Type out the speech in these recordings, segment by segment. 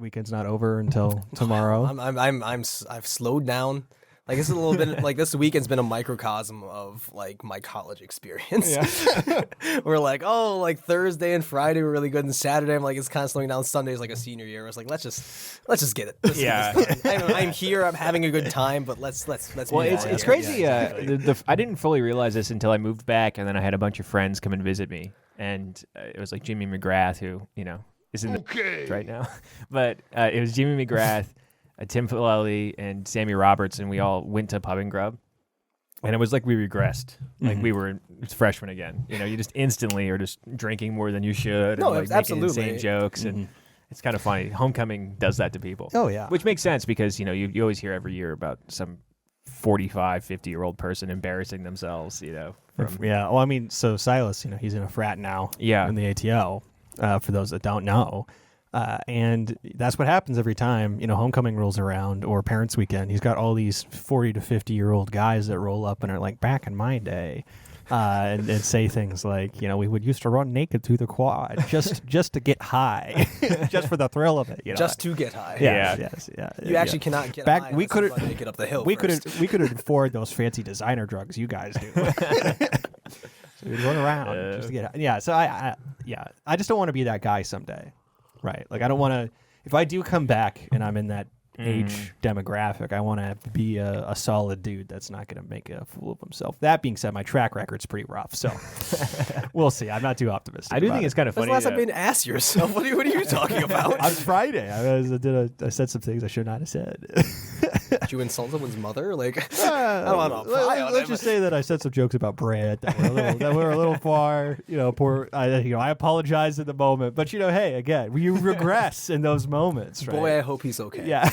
weekend's not over until tomorrow. I've slowed down. Like this is a little bit like this weekend's been a microcosm of like my college experience. Yeah. We're like, oh, like Thursday and Friday were really good, and Saturday I'm like it's kind of slowing down. Sunday's like a senior year. I was like, let's just get it. I'm here. I'm having a good time, but let's. Well, it's crazy. Yeah, exactly. I didn't fully realize this until I moved back, and then I had a bunch of friends come and visit me, and it was like Jimmy McGrath, who is in the right now, but it was Jimmy McGrath. Tim Filelli and Sammy Roberts, and we all went to Pub and Grub, and it was like we regressed, like we were freshmen again. You just instantly are just drinking more than you should, and like making insane jokes, and it's kind of funny. Homecoming does that to people. Oh yeah, which makes sense because you always hear every year about some 45, 50-year-old person embarrassing themselves. Well, I mean, so Silas, he's in a frat now. Yeah. In the ATL. For those that don't know. And that's what happens every time, homecoming rolls around or parents' weekend. He's got all these 40 to 50-year-old guys that roll up and are like, back in my day, and say things like, we would used to run naked through the quad just to get high, just for the thrill of it. Just to get high. Yes. You actually cannot get high. We could run naked up the hill. We could afford those fancy designer drugs you guys do. So we'd run around just to get high. Yeah. So I just don't want to be that guy someday. Right. Like, I don't want to, if I do come back and I'm in that age demographic, I want to be a solid dude that's not going to make a fool of himself. That being said, my track record's pretty rough, so we'll see. I'm not too optimistic. I do think it's kind of funny. When's the last time you asked yourself? What are you talking about? On Friday, I said some things I should not have said. Did you insult someone's mother? Like, I don't know. Let's just say that I said some jokes about Brad that were a little far. I apologize in the moment, but hey, again, you regress in those moments. Right? Boy, I hope he's okay. Yeah.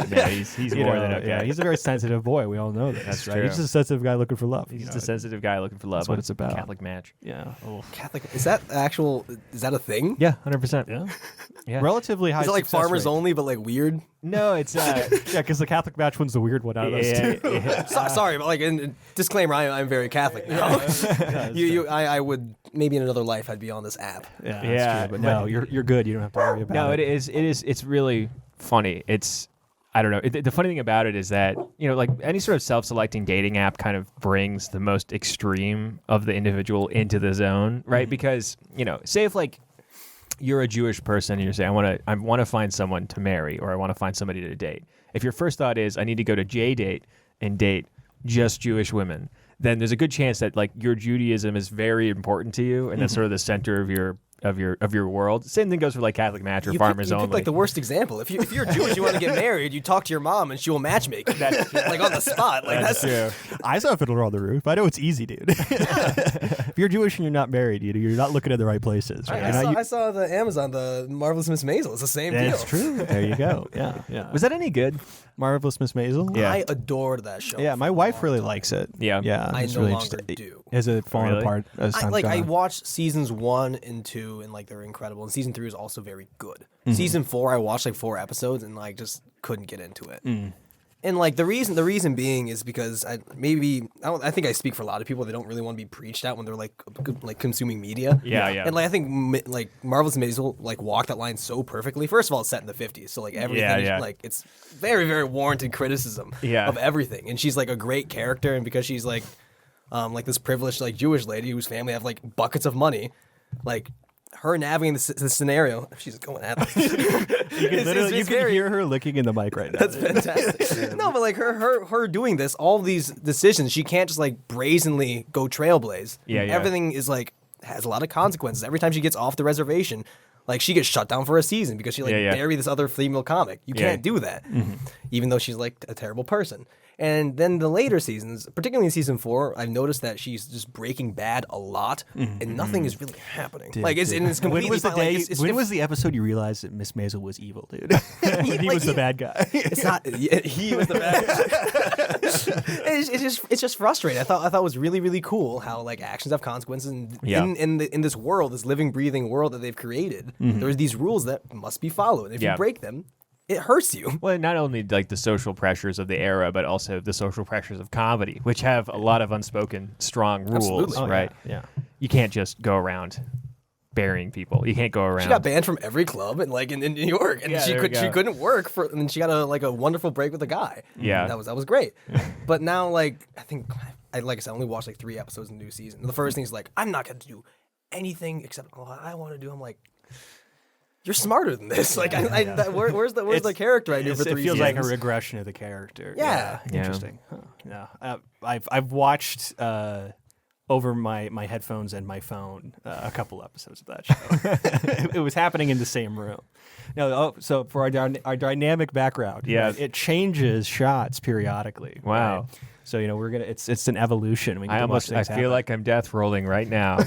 Yeah, he's more than okay. Yeah, he's a very sensitive boy. We all know this. That's right. True. He's just a sensitive guy looking for love. He's just a sensitive guy looking for love. That's what it's about. Catholic match. Yeah. Oh. Catholic. Is that a thing? Yeah, 100%. Yeah. Relatively high. Is it like farmers only, but like weird? No, it's because the Catholic match one's the weird one out of those two. Yeah. Sorry, but like disclaimer, I'm very Catholic now. I would maybe in another life I'd be on this app. Yeah, that's true, but no, you're good. You don't have to worry about it. No, it's really funny. I don't know. The funny thing about it is that, like any sort of self-selecting dating app kind of brings the most extreme of the individual into the zone, right? Because, say if like you're a Jewish person and you're saying, I want to find someone to marry, or I want to find somebody to date. If your first thought is I need to go to JDate and date just Jewish women, then there's a good chance that like your Judaism is very important to you, and that's sort of the center of your world. Same thing goes for like Catholic match or farmers only. You pick like the worst example. If you're Jewish, you want to get married, you talk to your mom and she will matchmake that like on the spot. Like that's true. I saw Fiddler on the Roof. I know it's easy, dude. If you're Jewish and you're not married, you're not looking at the right places. Right? I saw the Amazon, the Marvelous Miss Maisel. It's the same deal. That's true. There you go. Yeah. Was that any good? Marvelous Miss Maisel? Yeah. I adored that show. Yeah, my wife really likes it. Yeah. I no really longer do. Has it fallen apart as time gone on? I watched seasons 1 and 2 and like they're incredible. And season 3 is also very good. Season 4, I watched like 4 episodes and like just couldn't get into it. And like the reason being is because I think I speak for a lot of people. They don't really want to be preached at when they're like consuming media. Yeah. And like I think like Marvelous Maisel like walked that line so perfectly. First of all, it's set in the 50s, so like everything is, like it's very very warranted criticism of everything. And she's like a great character, and because she's like this privileged like Jewish lady whose family have like buckets of money, like her navigating the scenario, she's going at it. You can hear her licking in the mic right now. That's fantastic. No, but like her doing this, all these decisions, she can't just like brazenly go trailblaze. Yeah. Everything is like has a lot of consequences. Every time she gets off the reservation, like she gets shut down for a season because she married this other female comic. You can't do that, even though she's like a terrible person. And then the later seasons, particularly in season 4, I've noticed that she's just Breaking Bad a lot, and nothing is really happening. It's completely. When was the episode you realized that Miss Maisel was evil, dude? He was the bad guy. It's not. He was the bad guy. It's just frustrating. I thought it was really really cool how like actions have consequences, and in this world, this living breathing world that they've created, there's these rules that must be followed. If you break them, it hurts you. Well, not only like the social pressures of the era, but also the social pressures of comedy, which have a lot of unspoken, strong rules, right? Yeah. You can't just go around burying people. You can't go around. She got banned from every club in New York, and she couldn't work and she got a wonderful break with a guy. Yeah, that was great. But now I think like I said, I only watched 3 episodes in the new season. And the first thing is I'm not going to do anything except what I want to do. I'm like, you're smarter than this. Where's the character I knew for 3 seasons? It feels like a regression of the character. Yeah. Interesting. Huh. Yeah. I've watched over my headphones and my phone a couple episodes of that show. It was happening in the same room. So for our dynamic background, right, it changes shots periodically. Wow. Right? So we're gonna. It's an evolution. I feel like I'm death rolling right now.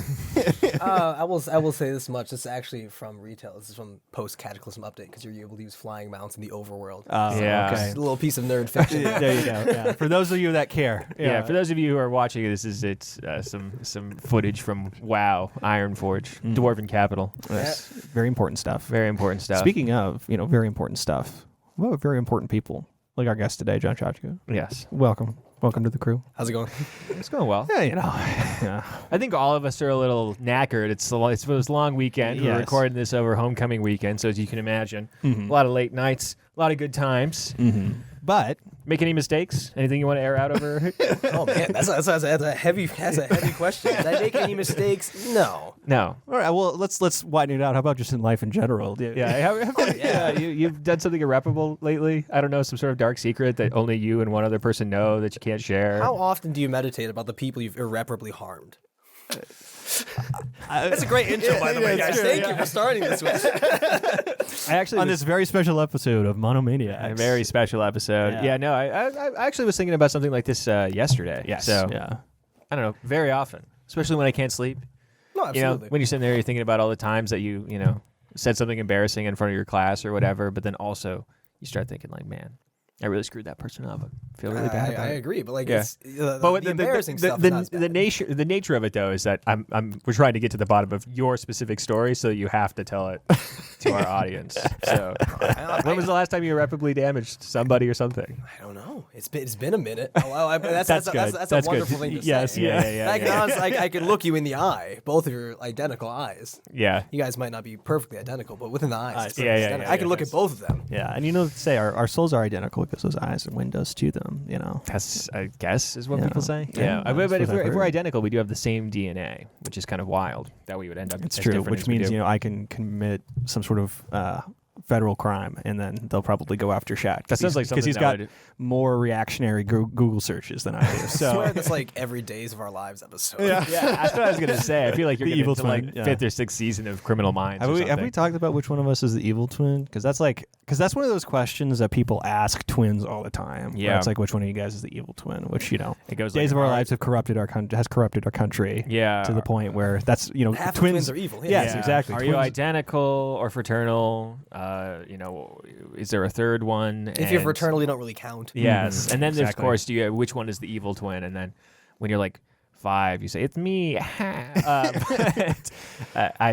I will say this much. This is actually from retail. This is from post Cataclysm update because you're able to use flying mounts in the overworld. Yeah, okay. It's a little piece of nerd fiction. There you go. Yeah. For those of you that care. Yeah. For those of you who are watching, it's some footage from WoW Ironforge, Dwarven Capital. Yes. Very important stuff. Very important stuff. Speaking of very important stuff, what about very important people like our guest today, John Szczotka? Yes. Welcome to the crew. How's it going? It's going well. Yeah, Yeah. I think all of us are a little knackered. It's a long weekend. Yes. We're recording this over homecoming weekend, so as you can imagine, a lot of late nights, a lot of good times. Mm-hmm. But make any mistakes? Anything you want to air out over? Oh man, that's a heavy question. Did I make any mistakes? No. No. All right. Well, let's widen it out. How about just in life in general? Yeah. You've done something irreparable lately. I don't know, some sort of dark secret that only you and one other person know that you can't share. How often do you meditate about the people you've irreparably harmed? That's a great intro, by the way, guys. Thank you for starting this way. This very special episode of Monomaniacs. A very special episode. I actually was thinking about something like this yesterday. Yes. So, I don't know, very often, especially when I can't sleep. No, absolutely. When you're sitting there, you're thinking about all the times that you said something embarrassing in front of your class or whatever, but then also you start thinking man, I really screwed that person up. I feel really bad about it. I agree, but it's the embarrassing stuff. The nature of it though is that we're trying to get to the bottom of your specific story, so you have to tell it to our audience. So, when was the last time you irreparably damaged somebody or something? I don't know. It's been a minute. That's good. That's a wonderful thing to say. Yeah. I can look you in the eye, both of your identical eyes. Yeah. You guys might not be perfectly identical, but within the eyes, I can look at both of them. Yeah, and say our souls are identical because those eyes are windows to them. That's, I guess, is what people say. Yeah. But if we're identical, we do have the same DNA, which is kind of wild that we would end up. It's true, which means I can commit some sort of federal crime, and then they'll probably go after Shad. That sounds like something because he's got more reactionary Google searches than I do. So I swear that's like every Days of Our Lives episode. Yeah, that's what I was gonna say. I feel like you're getting into fifth or sixth season of Criminal Minds. Have we talked about which one of us is the evil twin? Because that's one of those questions that people ask twins all the time. Yeah, it's like, which one of you guys is the evil twin? Which it goes. like Days of Our Lives has corrupted our country. Yeah, to the point where that's half twins are evil. Yes, exactly. Are you identical or fraternal? Is there a third one? If you're fraternal, you don't really count. Yes, and then there's, of course, which one is the evil twin? And then when you're like 5, you say, it's me. I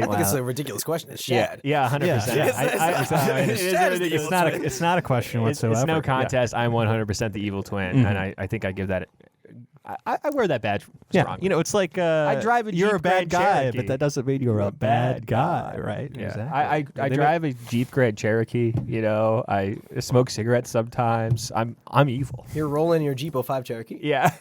think it's a ridiculous question. It's Shad. Yeah, 100%. It's not a question whatsoever. It's no contest. I'm 100% the evil twin, and I think I give that. I wear that badge strongly. It's like I drive a Jeep you're a bad Grand guy, Cherokee. but that doesn't mean you're a bad guy, right? Yeah. Exactly. I drive a Jeep Grand Cherokee. I smoke cigarettes sometimes. I'm evil. You're rolling your Jeep 05 Cherokee. Yeah.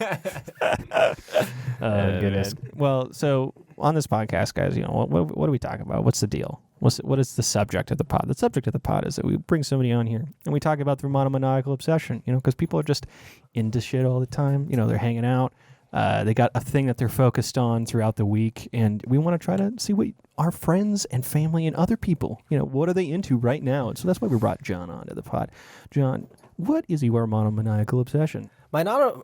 Goodness. Well, so on this podcast, guys, what are we talking about? What's the deal? What is the subject of the pod? The subject of the pod is that we bring somebody on here and we talk about their monomaniacal obsession, because people are just into shit all the time. They're hanging out. They got a thing that they're focused on throughout the week, and we want to try to see what our friends and family and other people, what are they into right now? And so that's why we brought John onto the pod. John, what is your monomaniacal obsession? Oh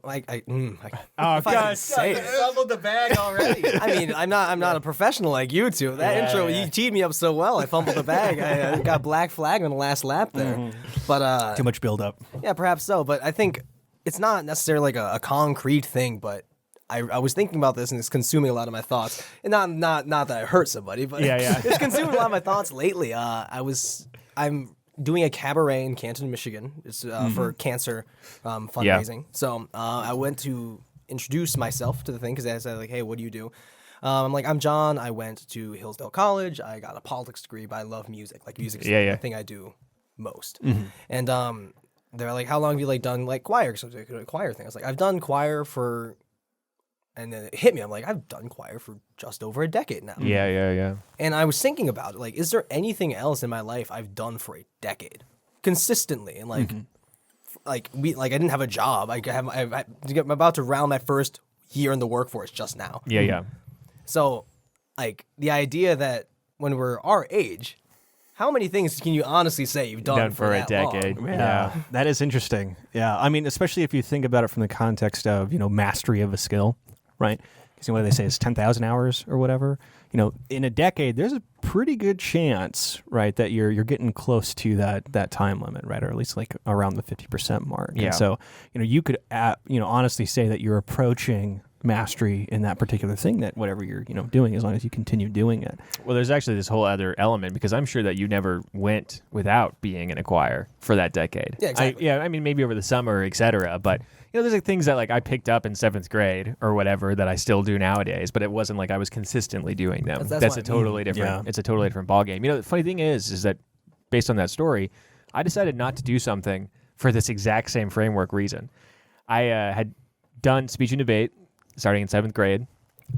God! Say it. Fumbled the bag already. I mean, I'm not a professional like you two. That intro, you teed me up so well. I fumbled the bag. I got black flag on the last lap there, but too much build up. Yeah, perhaps so. But I think it's not necessarily like a concrete thing. But I was thinking about this, and it's consuming a lot of my thoughts. And not that I hurt somebody, but it's consuming a lot of my thoughts lately. I'm doing a cabaret in Canton, Michigan. It's for cancer fundraising. So I went to introduce myself to the thing because I said, hey, what do you do? I'm like, I'm John. I went to Hillsdale College. I got a politics degree, but I love music. Like music's the thing I do most. And they're like, how long have you like done like choir? So I a choir thing. I was like, I've done choir for, and then it hit me. I'm like, I've done choir for just over a decade now. Yeah. And I was thinking about it. Like, is there anything else in my life I've done for a decade consistently? And like, I didn't have a job. I'm about to round my first year in the workforce just now. Yeah. So, like, the idea that when we're our age, how many things can you honestly say you've done for a decade? Long? Yeah, that is interesting. Yeah, I mean, especially if you think about it from the context of, mastery of a skill, right? Because what do they say is 10,000 hours or whatever. In a decade, there's a pretty good chance, right, that you're getting close to that time limit, right, or at least like around the 50% mark. Yeah. And so, you could, honestly say that you're approaching mastery in that particular thing, that whatever you're doing, as long as you continue doing it. Well, there's actually this whole other element, because I'm sure that you never went without being in a choir for that decade. Yeah, exactly. I mean, maybe over the summer, et cetera, but there's like things that like I picked up in 7th grade or whatever that I still do nowadays, but it wasn't like I was consistently doing them. That's a totally different. Yeah. It's a totally different ballgame. The funny thing is that based on that story, I decided not to do something for this exact same framework reason. I had done speech and debate starting in 7th grade,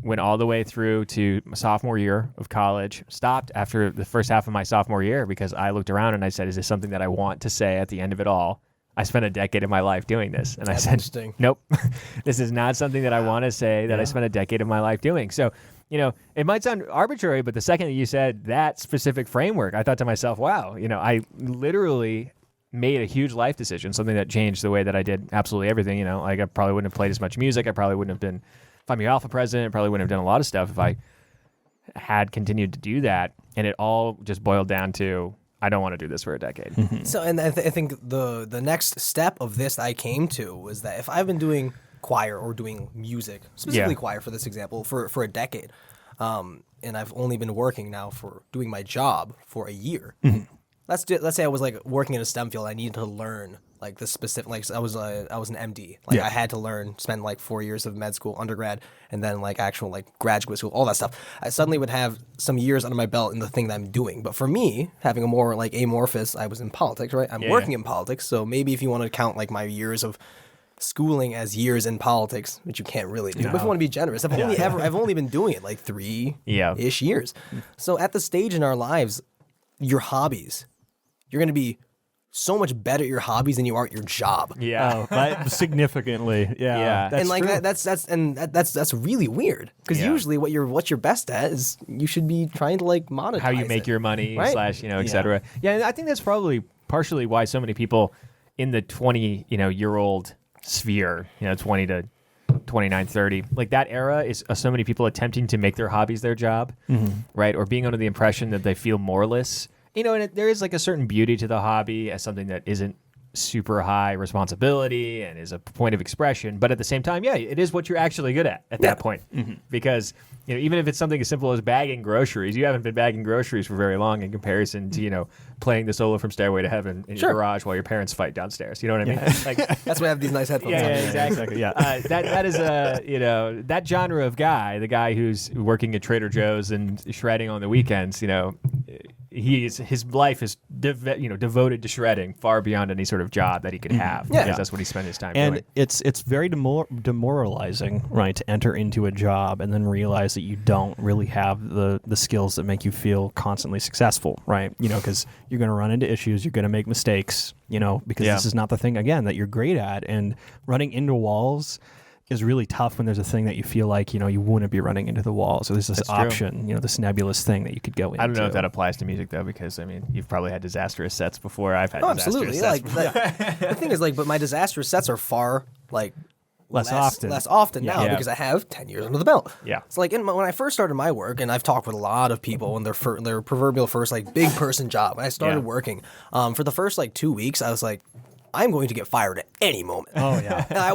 went all the way through to my sophomore year of college, stopped after the first half of my sophomore year because I looked around and I said, is this something that I want to say at the end of it all? I spent a decade of my life doing this. And That's I said, nope, this is not something that I want to say that I spent a decade of my life doing. So, it might sound arbitrary, but the second that you said that specific framework, I thought to myself, wow, I literally made a huge life decision, something that changed the way that I did absolutely everything. Like I probably wouldn't have played as much music. I probably wouldn't have been Phi Mu Alpha president. I probably wouldn't have done a lot of stuff if I had continued to do that. And it all just boiled down to, I don't want to do this for a decade. So, and I think the next step of this that I came to was that if I've been doing choir or doing music, specifically choir for this example, for a decade, and I've only been working now for doing my job for a year. Let's say I was like working in a STEM field. I needed to learn like the specific. Like I was an MD. Like I had to spend like 4 years of med school, undergrad, and then like actual like graduate school, all that stuff. I suddenly would have some years under my belt in the thing that I'm doing. But for me, having a more like amorphous, I was in politics, right? I'm working in politics, so maybe if you want to count like my years of schooling as years in politics, which you can't really do. But if you want to be generous, I've only been doing it like 3-ish years. So at the stage in our lives, your hobbies, you're going to be so much better at your hobbies than you are at your job. Yeah, significantly. Yeah, that's and like true. That's really weird because usually what you're best at is you should be trying to like monetize how you make your money right? / et cetera. Yeah, and I think that's probably partially why so many people in the 20 year old sphere, 20 to 29, 30, like that era is so many people attempting to make their hobbies their job, right? Or being under the impression that they feel moreless. And there is like a certain beauty to the hobby as something that isn't super high responsibility and is a point of expression. But at the same time, it is what you're actually good at that point. Because, even if it's something as simple as bagging groceries, you haven't been bagging groceries for very long in comparison to, playing the solo from Stairway to Heaven in your garage while your parents fight downstairs. You know what I mean? Like, that's why I have these nice headphones. Yeah, exactly. That is that genre of guy, the guy who's working at Trader Joe's and shredding on the weekends, his life is devoted to shredding far beyond any sort of job that he could have because that's what he spent his time doing. And it's very demoralizing, right, to enter into a job and then realize that you don't really have the skills that make you feel constantly successful, right? Because you're going to run into issues, you're going to make mistakes, because this is not the thing, again, that you're great at. And running into walls is really tough when there's a thing that you feel like, you wouldn't be running into the wall. So there's this option, this nebulous thing that you could go into. I don't know if that applies to music, though, because, you've probably had disastrous sets before. I've had disastrous sets before. The thing is, but my disastrous sets are far, less often now because I have 10 years under the belt. Yeah. It's like when I first started my work, and I've talked with a lot of people in their proverbial first big person job. When I started working, for the first 2 weeks, I was like, I'm going to get fired at any moment. Oh yeah. And I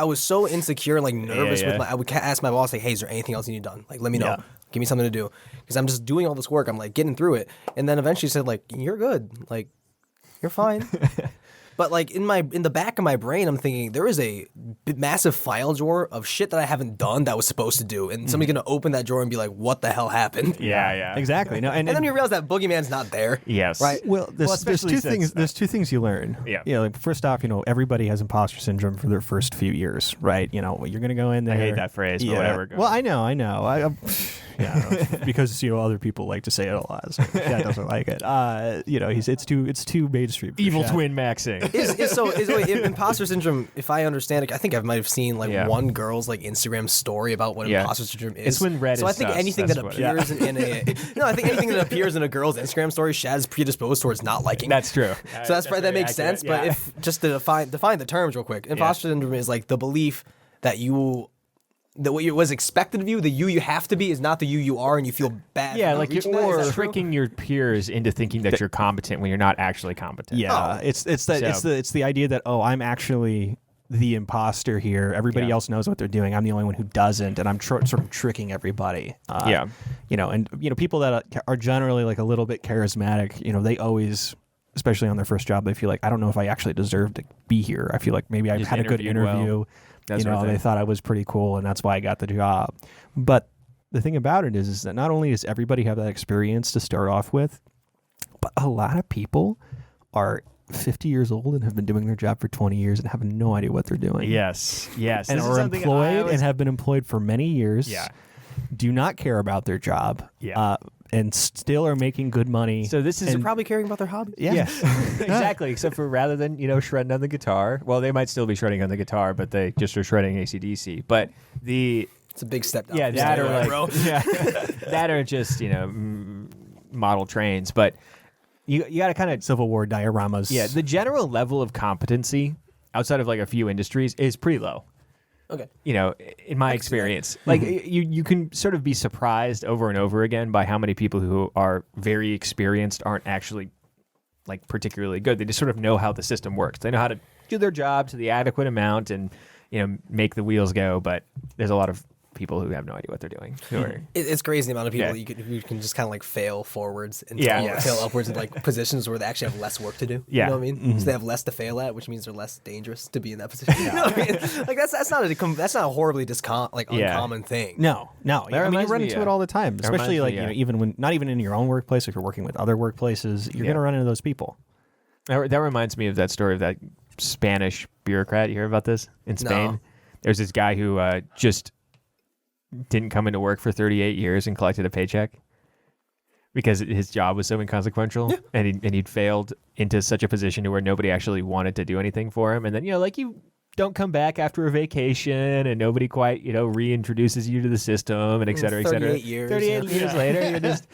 was so insecure and nervous with I would ask my boss hey, is there anything else you need done? Let me know. Give me something to do because I'm just doing all this work. I'm getting through it, and then eventually said you're good. You're fine. But like in the back of my brain, I'm thinking there is a massive file drawer of shit that I haven't done that I was supposed to do, and somebody's gonna open that drawer and be like, "What the hell happened?" Yeah. Exactly. No, and then you realize that Boogeyman's not there. Yes. Right. Well, there's two things. There's two things you learn. Yeah. Like first off, everybody has imposter syndrome for their first few years, right? You're gonna go in there. I hate that phrase, but whatever. Well, I know. Because other people like to say it a lot. So Shad doesn't like it. It's too mainstream. Evil Shad. twin maxing. Wait, imposter syndrome, if I understand it, I think I might have seen one girl's Instagram story about what imposter syndrome is. It's when red so is I think sus, anything that appears I think anything that appears in a girl's Instagram story, Shad's predisposed towards not liking. That's true. So that makes sense. But if just to define the terms real quick, imposter syndrome is like the belief that what was expected of you, the you have to be, is not the you are, and you feel bad. Yeah, like you're true? tricking your peers into thinking that you're competent when you're not actually competent. Yeah, it's the idea that I'm actually the imposter here. Everybody else knows what they're doing. I'm the only one who doesn't, and I'm sort of tricking everybody. People that are generally like a little bit charismatic. They always, especially on their first job, they feel like I don't know if I actually deserve to be here. I feel like maybe I had a good interview. Well. They thought I was pretty cool, and that's why I got the job. But the thing about it is that not only does everybody have that experience to start off with, but a lot of people are 50 years old and have been doing their job for 20 years and have no idea what they're doing. Yes. And are employed and have been employed for many years. Yeah. Do not care about their job. Yeah. And still are making good money. So this is They're probably caring about their hobbies. Yeah. Exactly. Except for rather than shredding on the guitar, well, they might still be shredding on the guitar, but they just are shredding AC/DC. But it's a big step down. Yeah, that are just model trains. But you got to kind of Civil War dioramas. Yeah, the general level of competency outside of like a few industries is pretty low. Okay. In my experience, like you can sort of be surprised over and over again by how many people who are very experienced aren't actually like particularly good. They just sort of know how the system works. They know how to do their job to the adequate amount and make the wheels go. But there's a lot of people who have no idea what they're doing. It's crazy the amount of people who can just kind of like fail forwards and fail upwards in like positions where they actually have less work to do. Yeah. You know what I mean? Mm-hmm. So they have less to fail at, which means they're less dangerous to be in that position. You know what I mean? Like that's not a horribly uncommon thing. No. I mean, you run into it all the time, especially like even when not even in your own workplace. If you're working with other workplaces, you're going to run into those people. That reminds me of that story of that Spanish bureaucrat. You hear about this in Spain? No. There's this guy who just didn't come into work for 38 years and collected a paycheck because his job was so inconsequential, and he'd failed into such a position to where nobody actually wanted to do anything for him. And then you don't come back after a vacation, and nobody quite reintroduces you to the system, and et cetera, et cetera. 38 years. 38 years later, you're just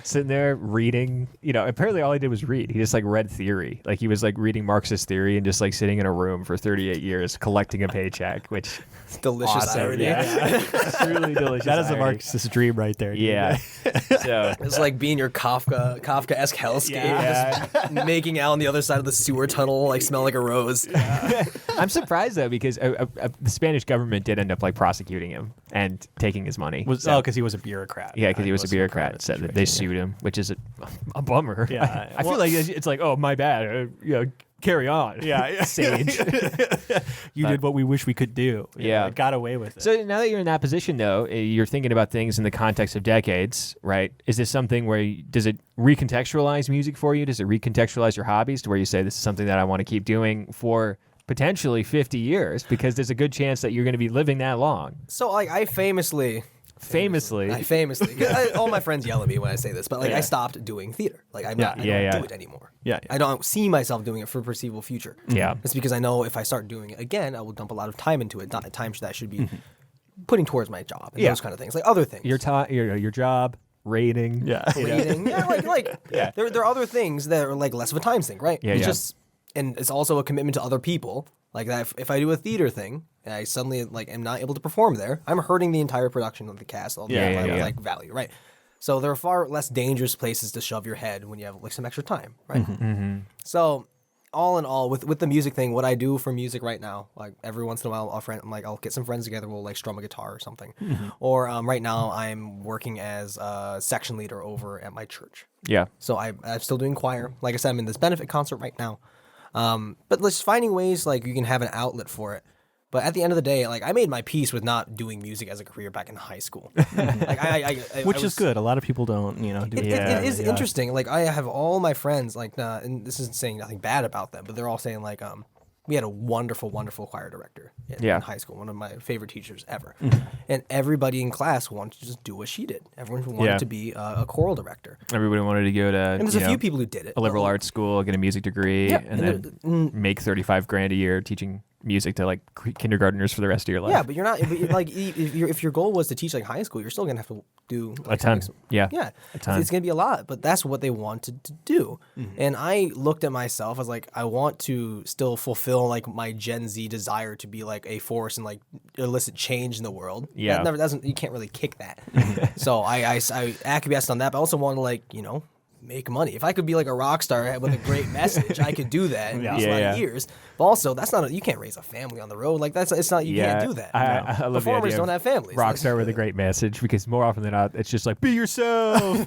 sitting there reading. Apparently all he did was read. He just like read theory. Like he was like reading Marxist theory and just like sitting in a room for 38 years collecting a paycheck, which delicious irony. Yeah. Truly delicious. That is a Marxist dream right there. Yeah. So it's like being your Kafka-esque hellscape, just making out on the other side of the sewer tunnel, like smell like a rose. Yeah. I'm surprised though, because the Spanish government did end up like prosecuting him and taking his money. Because he was a bureaucrat. Yeah, because he was a bureaucrat. So they sued him, which is a bummer. Yeah, I feel like it's like, oh, my bad. Carry on. Yeah, sage. You did what we wish we could do. Yeah, got away with it. So now that you're in that position, though, you're thinking about things in the context of decades, right? Is this something where does it recontextualize music for you? Does it recontextualize your hobbies to where you say this is something that I want to keep doing for potentially 50 years because there's a good chance that you're going to be living that long? So like I famously all my friends yell at me when I say this, but like I stopped doing theater. Like I don't do it anymore. I don't see myself doing it for the foreseeable future. It's because I know if I start doing it again, I will dump a lot of time into it, not time that I should be putting towards my job and those kind of things, like other things. Your job, rating. There are other things that are like less of a time sink, right? And it's also a commitment to other people. Like that, if I do a theater thing and I suddenly like am not able to perform there, I'm hurting the entire production of the cast, all the like value, right? So there are far less dangerous places to shove your head when you have like some extra time, right? Mm-hmm. So all in all, with the music thing, what I do for music right now, like every once in a while, I'll get some friends together, we'll like strum a guitar or something. Mm-hmm. Or right now, I'm working as a section leader over at my church. Yeah. So I'm still doing choir. Like I said, I'm in this benefit concert right now. But just finding ways like you can have an outlet for it. But at the end of the day, like I made my peace with not doing music as a career back in high school. Like which is good. A lot of people don't, do it is interesting. Like I have all my friends, like, and this isn't saying nothing bad about them, but they're all saying like, we had a wonderful, wonderful choir director in high school, one of my favorite teachers ever. And everybody in class wanted to just do what she did. Everyone wanted to be a choral director. Everybody wanted to go to and there's a few people who did it. A liberal arts school, get a music degree, and then make $35,000 a year teaching music to like kindergartners for the rest of your life. Yeah, but you're not. But like, if your goal was to teach like high school, you're still gonna have to do like, a ton. Yeah, a ton. It's gonna be a lot, but that's what they wanted to do. And I looked at myself as like, I want to still fulfill like my Gen Z desire to be like a force and like elicit change in the world. Yeah, that doesn't. You can't really kick that. So I acquiesced on that, but I also want to like make money. If I could be like a rock star with a great message, I could do that in these years. But also, that's not. You can't raise a family on the road. Like it's not. You can't do that. I love Performers don't have families. Rock star with a great message, because more often than not, it's just like be yourself,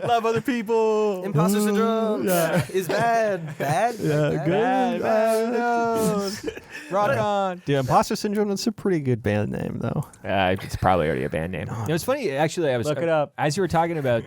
love other people. Imposter syndrome is bad. Bad. Yeah, good. Rock on. Dude, Imposter Syndrome, that's a pretty good band name, though. It's probably already a band name. It's funny, actually. I was look it up as you were talking about,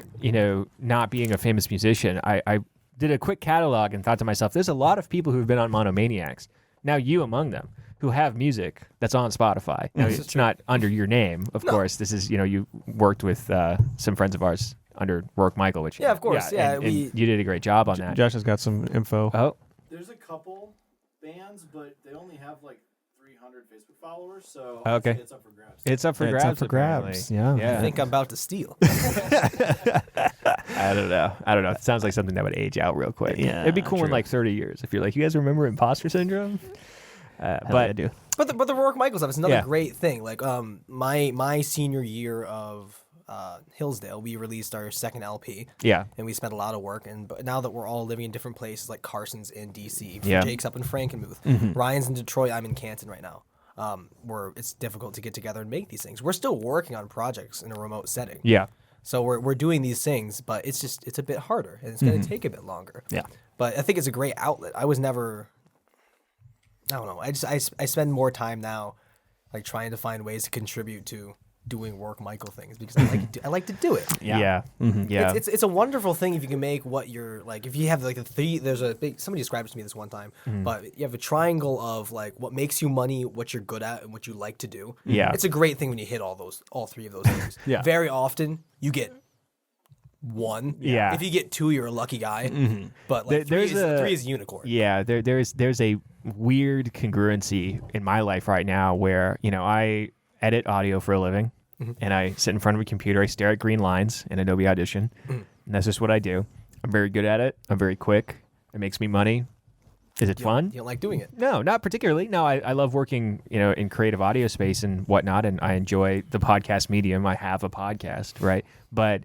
not being a famous musician. I did a quick catalog and thought to myself, there's a lot of people who've been on Monomaniacs. Now you among them, who have music that's on Spotify. Now, it's not under your name, of course. This is, you worked with some friends of ours under Rourke Michael, which of course, and you did a great job on that. Josh has got some info. Oh, there's a couple bands, but they only have like 300 Facebook followers, so okay, it's up for grabs. It's up for grabs. It's up for grabs. Yeah. I think I'm about to steal. I don't know. It sounds like something that would age out real quick. Yeah, it'd be cool in like 30 years if you're like, you guys remember Imposter Syndrome? But I do. But the Rourke Michael stuff is another great thing. Like my senior year of Hillsdale, we released our second LP. Yeah. And we spent a lot of work. But now that we're all living in different places, like Carson's in DC, Jake's up in Frankenmuth, Ryan's in Detroit, I'm in Canton right now. Where it's difficult to get together and make these things. We're still working on projects in a remote setting. Yeah. So we're doing these things, but it's a bit harder and it's going to take a bit longer. Yeah. But I think it's a great outlet. I don't know. I spend more time now, like trying to find ways to contribute to doing Rourke Michael things because I like to do it. Yeah. Mm-hmm. Yeah. It's a wonderful thing if you can make what you're like. If you have like there's a big. Somebody described it to me this one time, but you have a triangle of like what makes you money, what you're good at, and what you like to do. Yeah. It's a great thing when you hit all three of those things. Yeah. Very often you get one. Yeah. If you get two, you're a lucky guy. But like three is a unicorn. Yeah. There's a weird congruency in my life right now where I edit audio for a living. And I sit in front of a computer. I stare at green lines in Adobe Audition. And that's just what I do. I'm very good at it. I'm very quick. It makes me money. Is it fun? You don't like doing it? No, not particularly. No, I love working, in creative audio space and whatnot. And I enjoy the podcast medium. I have a podcast, right? But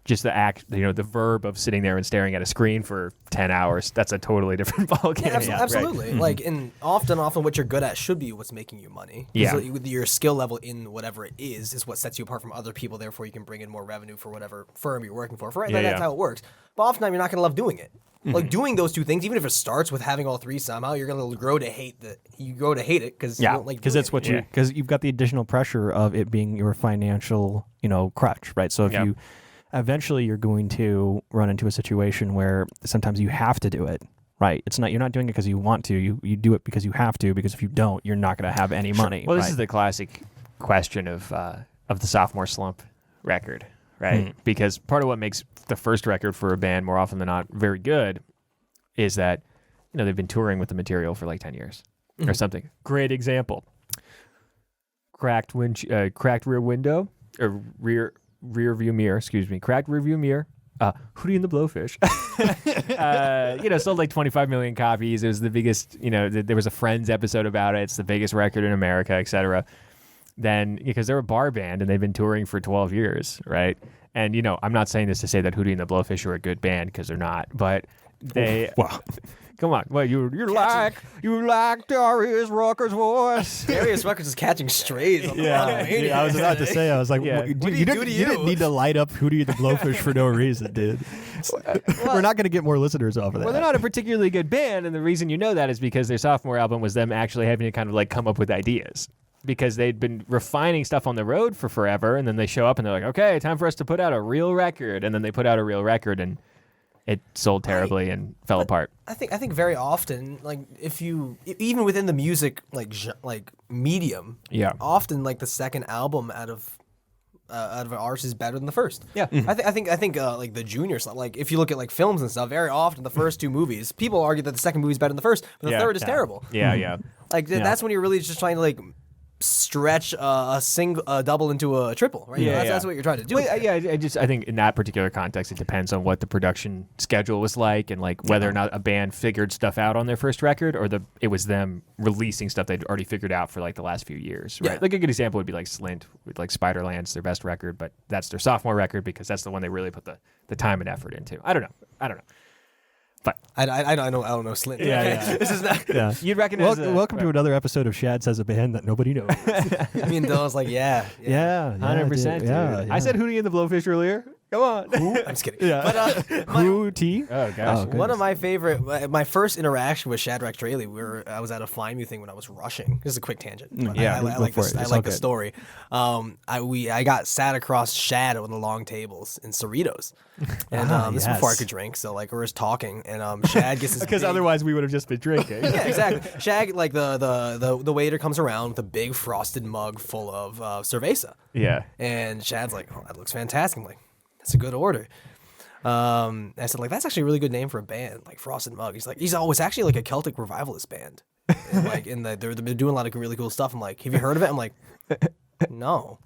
just the act, the verb of sitting there and staring at a screen for 10 hours, that's a totally different ballgame. Yeah, absolutely. Right? Like, and often what you're good at should be what's making you money. Yeah. With your skill level in whatever it is what sets you apart from other people. Therefore, you can bring in more revenue for whatever firm you're working for. That's how it works. But oftentimes, you're not going to love doing it. Like doing those two things, even if it starts with having all three somehow, you're going to grow to hate it because you don't like because that's what because you've got the additional pressure of it being your financial, crutch, right? So if you eventually you're going to run into a situation where sometimes you have to do it, right? You're not doing it because you want to. You do it because you have to, because if you don't, you're not going to have any money. Well, this is the classic question of the sophomore slump record, right? Because part of what makes the first record for a band more often than not very good is that they've been touring with the material for like 10 years or something. Great example. Cracked rear window or rear view mirror, cracked rear view mirror, Hootie and the Blowfish, sold like 25 million copies. It was the biggest, there was a Friends episode about it. It's the biggest record in America, etc. Then, because they're a bar band and they've been touring for 12 years, right? And, I'm not saying this to say that Hootie and the Blowfish are a good band, because they're not, but they... Wow. Come on. Well, you like Darius Rucker's voice. Darius Rucker's is catching strays on the Monomaniacs. Yeah, I was about to say, I was like, Yeah. dude, you didn't need to light up Hootie and the Blowfish for no reason, dude. We're not going to get more listeners off of that. Well, they're not a particularly good band, and the reason you know that is because their sophomore album was them actually having to kind of like come up with ideas. Because they'd been refining stuff on the road for forever, and then they show up and they're like, okay, time for us to put out a real record. And then they put out a real record, and it sold terribly and fell apart. I think very often, like if you even within the music like medium, often like the second album out of an artist is better than the first. Yeah, I think like the juniors, like if you look at like films and stuff, very often the first two movies, people argue that the second movie is better than the first, but the third is terrible. Yeah. Like that's when you're really just trying to like stretch a double into a triple, right? That's what you're trying to do. Well, I think in that particular context, it depends on what the production schedule was like, and like whether or not a band figured stuff out on their first record, or it was them releasing stuff they'd already figured out for like the last few years, right? Like a good example would be like Slint with like Spiderland's their best record, but that's their sophomore record because that's the one they really put the time and effort into. I don't know. But I don't know Slint. Yeah. This is not. Yeah. You'd recognize. Welcome to another episode of Shad Says a Band That Nobody Knows. Me and Dylan's like, 100%. Yeah. I said Hootie and the Blowfish earlier. Come on. I'm just kidding. Yeah. But Hootie? Oh gosh. one of my favorite, my first interaction with Shadrach Strehle, I was at a Find Me thing when I was rushing. This is a quick tangent. But I like this. I like the story. I got sat across Shad on the long tables in Cerritos, and this is before I could drink. So like we're just talking, and Shad gets his Because otherwise we would have just been drinking. Yeah, exactly. Shad, like the waiter comes around with a big frosted mug full of cerveza. Yeah. And Shad's like, "Oh, that looks fantastic." I'm like, "That's a good order." I said, like, that's actually a really good name for a band, like Frosted Mug. He's like, it's actually like a Celtic revivalist band. And like, they're doing a lot of really cool stuff. I'm like, have you heard of it? I'm like, no.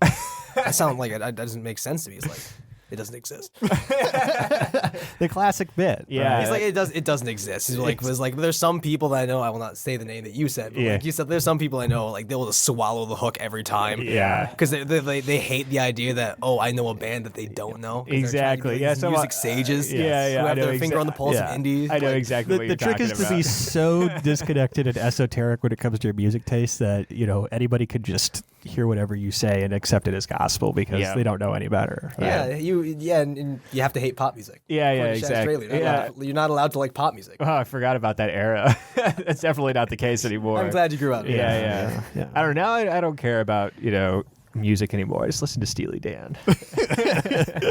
That sounds like that doesn't make sense to me. He's like, it doesn't exist. The classic bit. Yeah. Right? He's like, it doesn't exist. He's like, there's some people that I know, I will not say the name that you said, but like you said, there's some people I know, like they'll just swallow the hook every time. Yeah. Because they hate the idea that, I know a band that they don't know. Exactly. Yeah. Music sages. Yeah. Who have their finger on the pulse of indie. I know exactly what you're The trick is to be so disconnected and esoteric when it comes to your music taste that, anybody could just hear whatever you say and accept it as gospel because they don't know any better. Right? Yeah, and you have to hate pop music. Yeah, exactly. You're not allowed to like pop music. Oh, I forgot about that era. That's definitely not the case anymore. I'm glad you grew up. Yeah. I don't know. I don't care about, music anymore. I just listen to Steely Dan.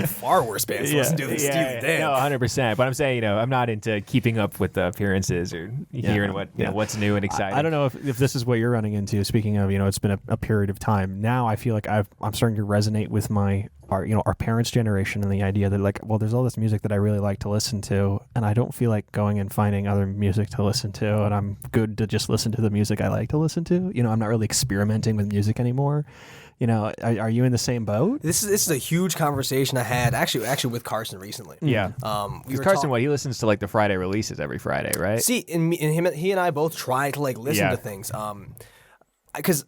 Far worse bands to listen to than Steely Dan. No, 100%. But I'm saying, I'm not into keeping up with the appearances or hearing what's new and exciting. I don't know if this is what you're running into. Speaking of, it's been a period of time. Now I feel like I'm starting to resonate with our parents' generation and the idea that like, well, there's all this music that I really like to listen to, and I don't feel like going and finding other music to listen to, and I'm good to just listen to the music I like to listen to. I'm not really experimenting with music anymore. Are you in the same boat? This is a huge conversation I had actually with Carson recently. Yeah. Carson, he listens to like the Friday releases every Friday, right? See, he and I both try to like listen to things. Because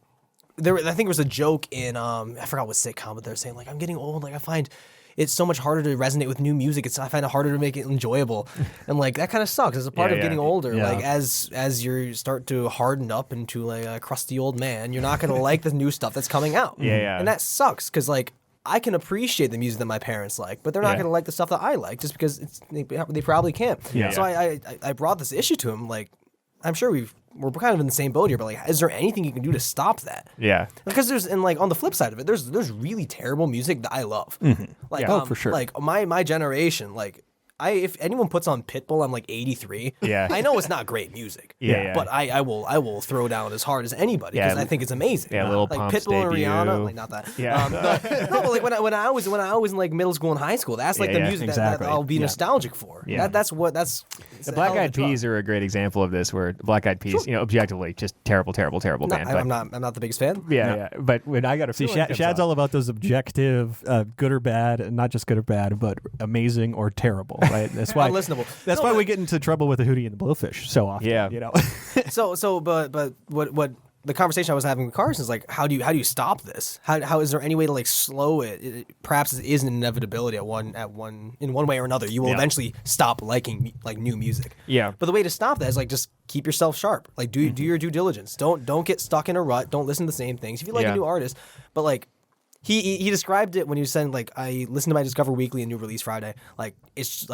I think it was a joke in I forgot what sitcom, but they're saying like, I'm getting old, like I find it's so much harder to resonate with new music. I find it harder to make it enjoyable, and like that kind of sucks. As a part of getting older, like as you start to harden up into like a crusty old man, you're not gonna like the new stuff that's coming out. And that sucks because like I can appreciate the music that my parents like, but they're not gonna like the stuff that I like just because they probably can't. So I brought this issue to him. Like I'm sure we're kind of in the same boat here, but like, is there anything you can do to stop that? Yeah. Because on the flip side of it, there's really terrible music that I love. Like, for sure. Like my generation, like if anyone puts on Pitbull, I'm like 83. Yeah. I know it's not great music. Yeah. But I will throw down as hard as anybody because I think it's amazing. Yeah, Lil like Pump's Pitbull debut. and Rihanna, like not that. Yeah. No, but like when I was in like middle school and high school, that's like the music that I'll be nostalgic for. Yeah. That's the Black Eyed Peas are a great example of this, where the Black Eyed Peas, objectively, just terrible band. I'm not the biggest fan. Yeah. But when I got to see, Shad's all about those objective, good or bad, and not just good or bad, but amazing or terrible. Right? That's why. That's why we get into trouble with the Hootie and the Blowfish so often. Yeah. But the conversation I was having with Carson is like, how do you stop this? How is there any way to like slow it? Perhaps it is an inevitability in one way or another. You will eventually stop liking like new music. Yeah. But the way to stop that is like just keep yourself sharp. Like do your due diligence. Don't get stuck in a rut. Don't listen to the same things. If you like a new artist, but like he described it when he was saying like I listen to my Discover Weekly and New Release Friday. Like it's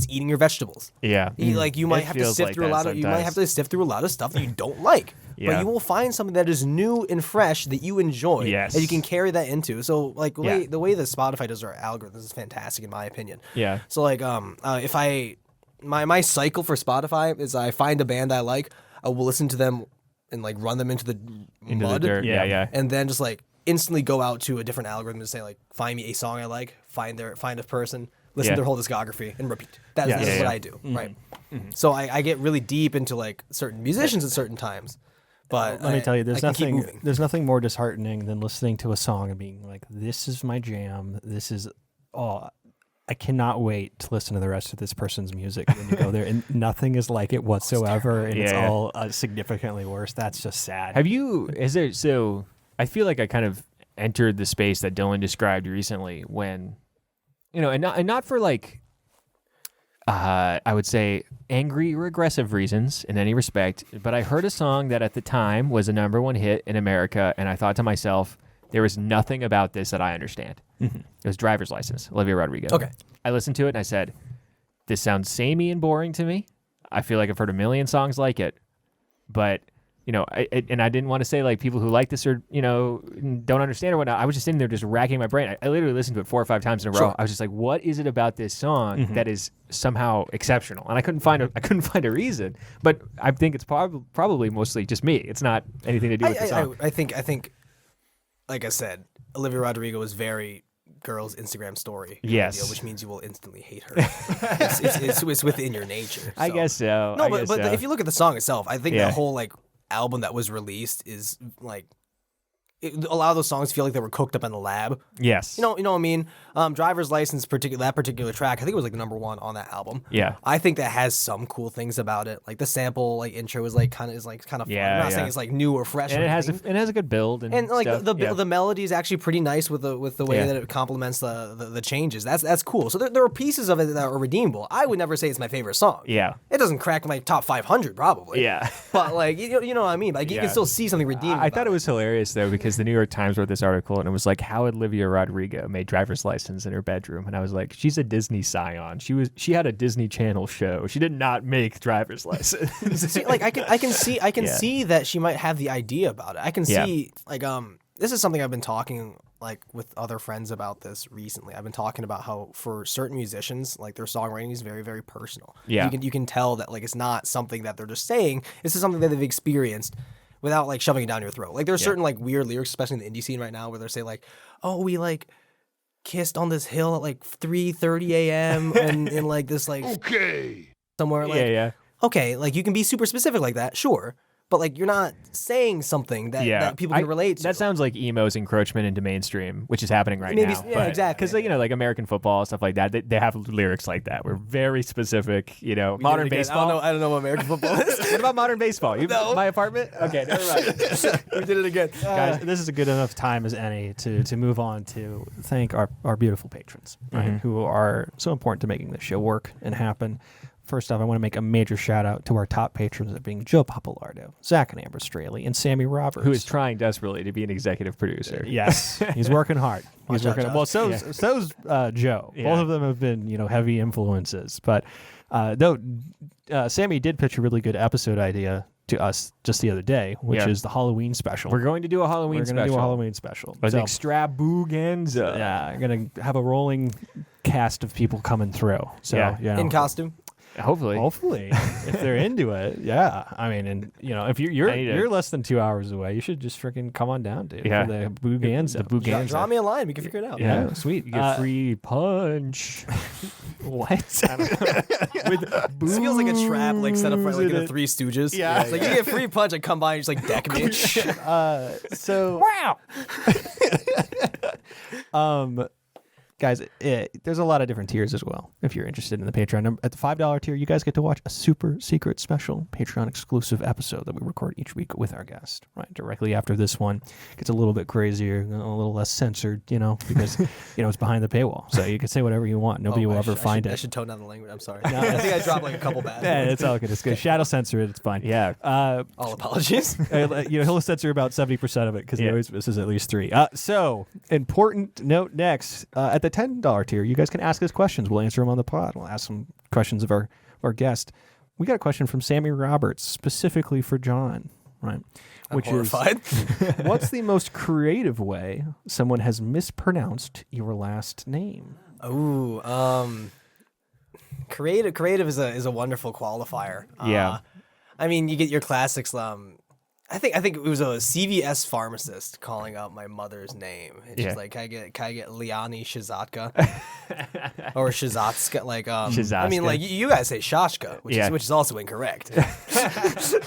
eating your vegetables. Yeah. Like you might have to sift through a lot of stuff that you don't like. But you will find something that is new and fresh that you enjoy. Yes. And you can carry that into. So like the way that Spotify does their algorithms is fantastic in my opinion. Yeah. So like if my cycle for Spotify is I find a band I like, I will listen to them and like run them into the mud. The dirt. Yeah. And then just like instantly go out to a different algorithm and say like find me a song I like, find a person, listen to their whole discography and repeat. That's what I do. Mm-hmm. Right. Mm-hmm. So I get really deep into like certain musicians at certain times. But let me tell you, there's nothing more disheartening than listening to a song and being like, this is my jam. This is I cannot wait to listen to the rest of this person's music. And then you go there and nothing is like it whatsoever. And it's all significantly worse. That's just sad. So I feel like I kind of entered the space that Dylan described recently when, and not for like, I would say angry or aggressive reasons in any respect, but I heard a song that at the time was a #1 hit in America, and I thought to myself, there is nothing about this that I understand. Mm-hmm. It was Driver's License, Olivia Rodrigo. Okay. I listened to it and I said, this sounds samey and boring to me. I feel like I've heard a million songs like it, but I didn't want to say like people who like this or don't understand or whatnot. I was just sitting there just racking my brain. I literally listened to it 4 or 5 times in a row. Sure. I was just like, what is it about this song that is somehow exceptional? And I couldn't find a reason. But I think it's probably mostly just me. It's not anything to do with the song. I think, like I said, Olivia Rodrigo is very girl's Instagram story. Yes. Video, which means you will instantly hate her. it's within your nature. So. I guess so. No, but if you look at the song itself, I think that whole like album that was released is like a lot of those songs feel like they were cooked up in the lab. Yes. You know what I mean? Driver's License, that particular track, I think it was like the #1 on that album. Yeah. I think that has some cool things about it. Like the sample like intro is kind of fun. I'm not saying it's like new or fresh. And it has a good build and like stuff. the melody is actually pretty nice with the way that it complements the changes. That's cool. So there are pieces of it that are redeemable. I would never say it's my favorite song. Yeah. It doesn't crack my top 500 probably. Yeah. But like you know what I mean? Like you can still see something redeemable. I thought it was hilarious though because the New York Times wrote this article and it was like how Olivia Rodrigo made Driver's License in her bedroom, and I was like, she's a Disney scion. She had a Disney Channel show. She did not make Driver's License. See, like I can see that she might have the idea about it. I can see like this is something I've been talking like with other friends about this recently. I've been talking about how for certain musicians, like their songwriting is very, very personal. Yeah. You can tell that like it's not something that they're just saying. This is something that they've experienced without like shoving it down your throat. Like there's certain like weird lyrics, especially in the indie scene right now, where they say like, "Oh, we like kissed on this hill at like 3:30 a.m. and in like this like somewhere like okay, like you can be super specific like that, sure." But like you're not saying something that people can relate to. That sounds like emo's encroachment into mainstream, which is happening right now. Yeah, exactly. Because like American football stuff like that, they have lyrics like that. We're very specific. Modern baseball. I don't know what American football is. What about modern baseball? My apartment. Okay, never mind. We did it again, guys. This is a good enough time as any to move on to thank our beautiful patrons, right, who are so important to making this show work and happen. First off, I want to make a major shout out to our top patrons, that being Joe Papalardo, Zach and Amber Strehle, and Sammy Roberts, who is trying desperately to be an executive producer. Yes, he's working hard. He's working. Well, so's Joe. Yeah. Both of them have been heavy influences. But though Sammy did pitch a really good episode idea to us just the other day, which is the Halloween special. We're going to do a Halloween special. With extravaganza. Yeah, I'm going to have a rolling cast of people coming through. So in costume. Hopefully, if they're into it, yeah. I mean, and if you're less than 2 hours away, you should just freaking come on down, dude. Yeah, for the Booganza. Draw me a line. We can figure it out. Yeah, sweet. You get free punch. What? I don't know. This feels like a trap, like set up for like the Three Stooges. Yeah, it's like you get free punch. I come by and just like deck me. So wow. Guys, there's a lot of different tiers as well. If you're interested in the Patreon, at the $5 tier, you guys get to watch a super secret special Patreon exclusive episode that we record each week with our guest. Right, directly after this one, gets a little bit crazier, a little less censored, because it's behind the paywall, so you can say whatever you want. Nobody will ever find it. I should tone down the language. I'm sorry. No, I think I dropped like a couple bad. Yeah, it's all good. It's good. Shad will censor it. It's fine. Yeah. All apologies. He'll censor about 70% of it because he always misses at least 3. So important note next at the $10 tier, you guys can ask us questions. We'll answer them on the pod. We'll ask some questions of our guest. We got a question from Sammy Roberts specifically for John, right? Which is what's the most creative way someone has mispronounced your last name? Ooh, creative is a wonderful qualifier. Yeah. I mean, you get your classics. I think it was a CVS pharmacist calling out my mother's name. And she's like, can I get Liani Shazotka? Or Shazotska? Like, I mean, like you guys say Shashka, which is also incorrect.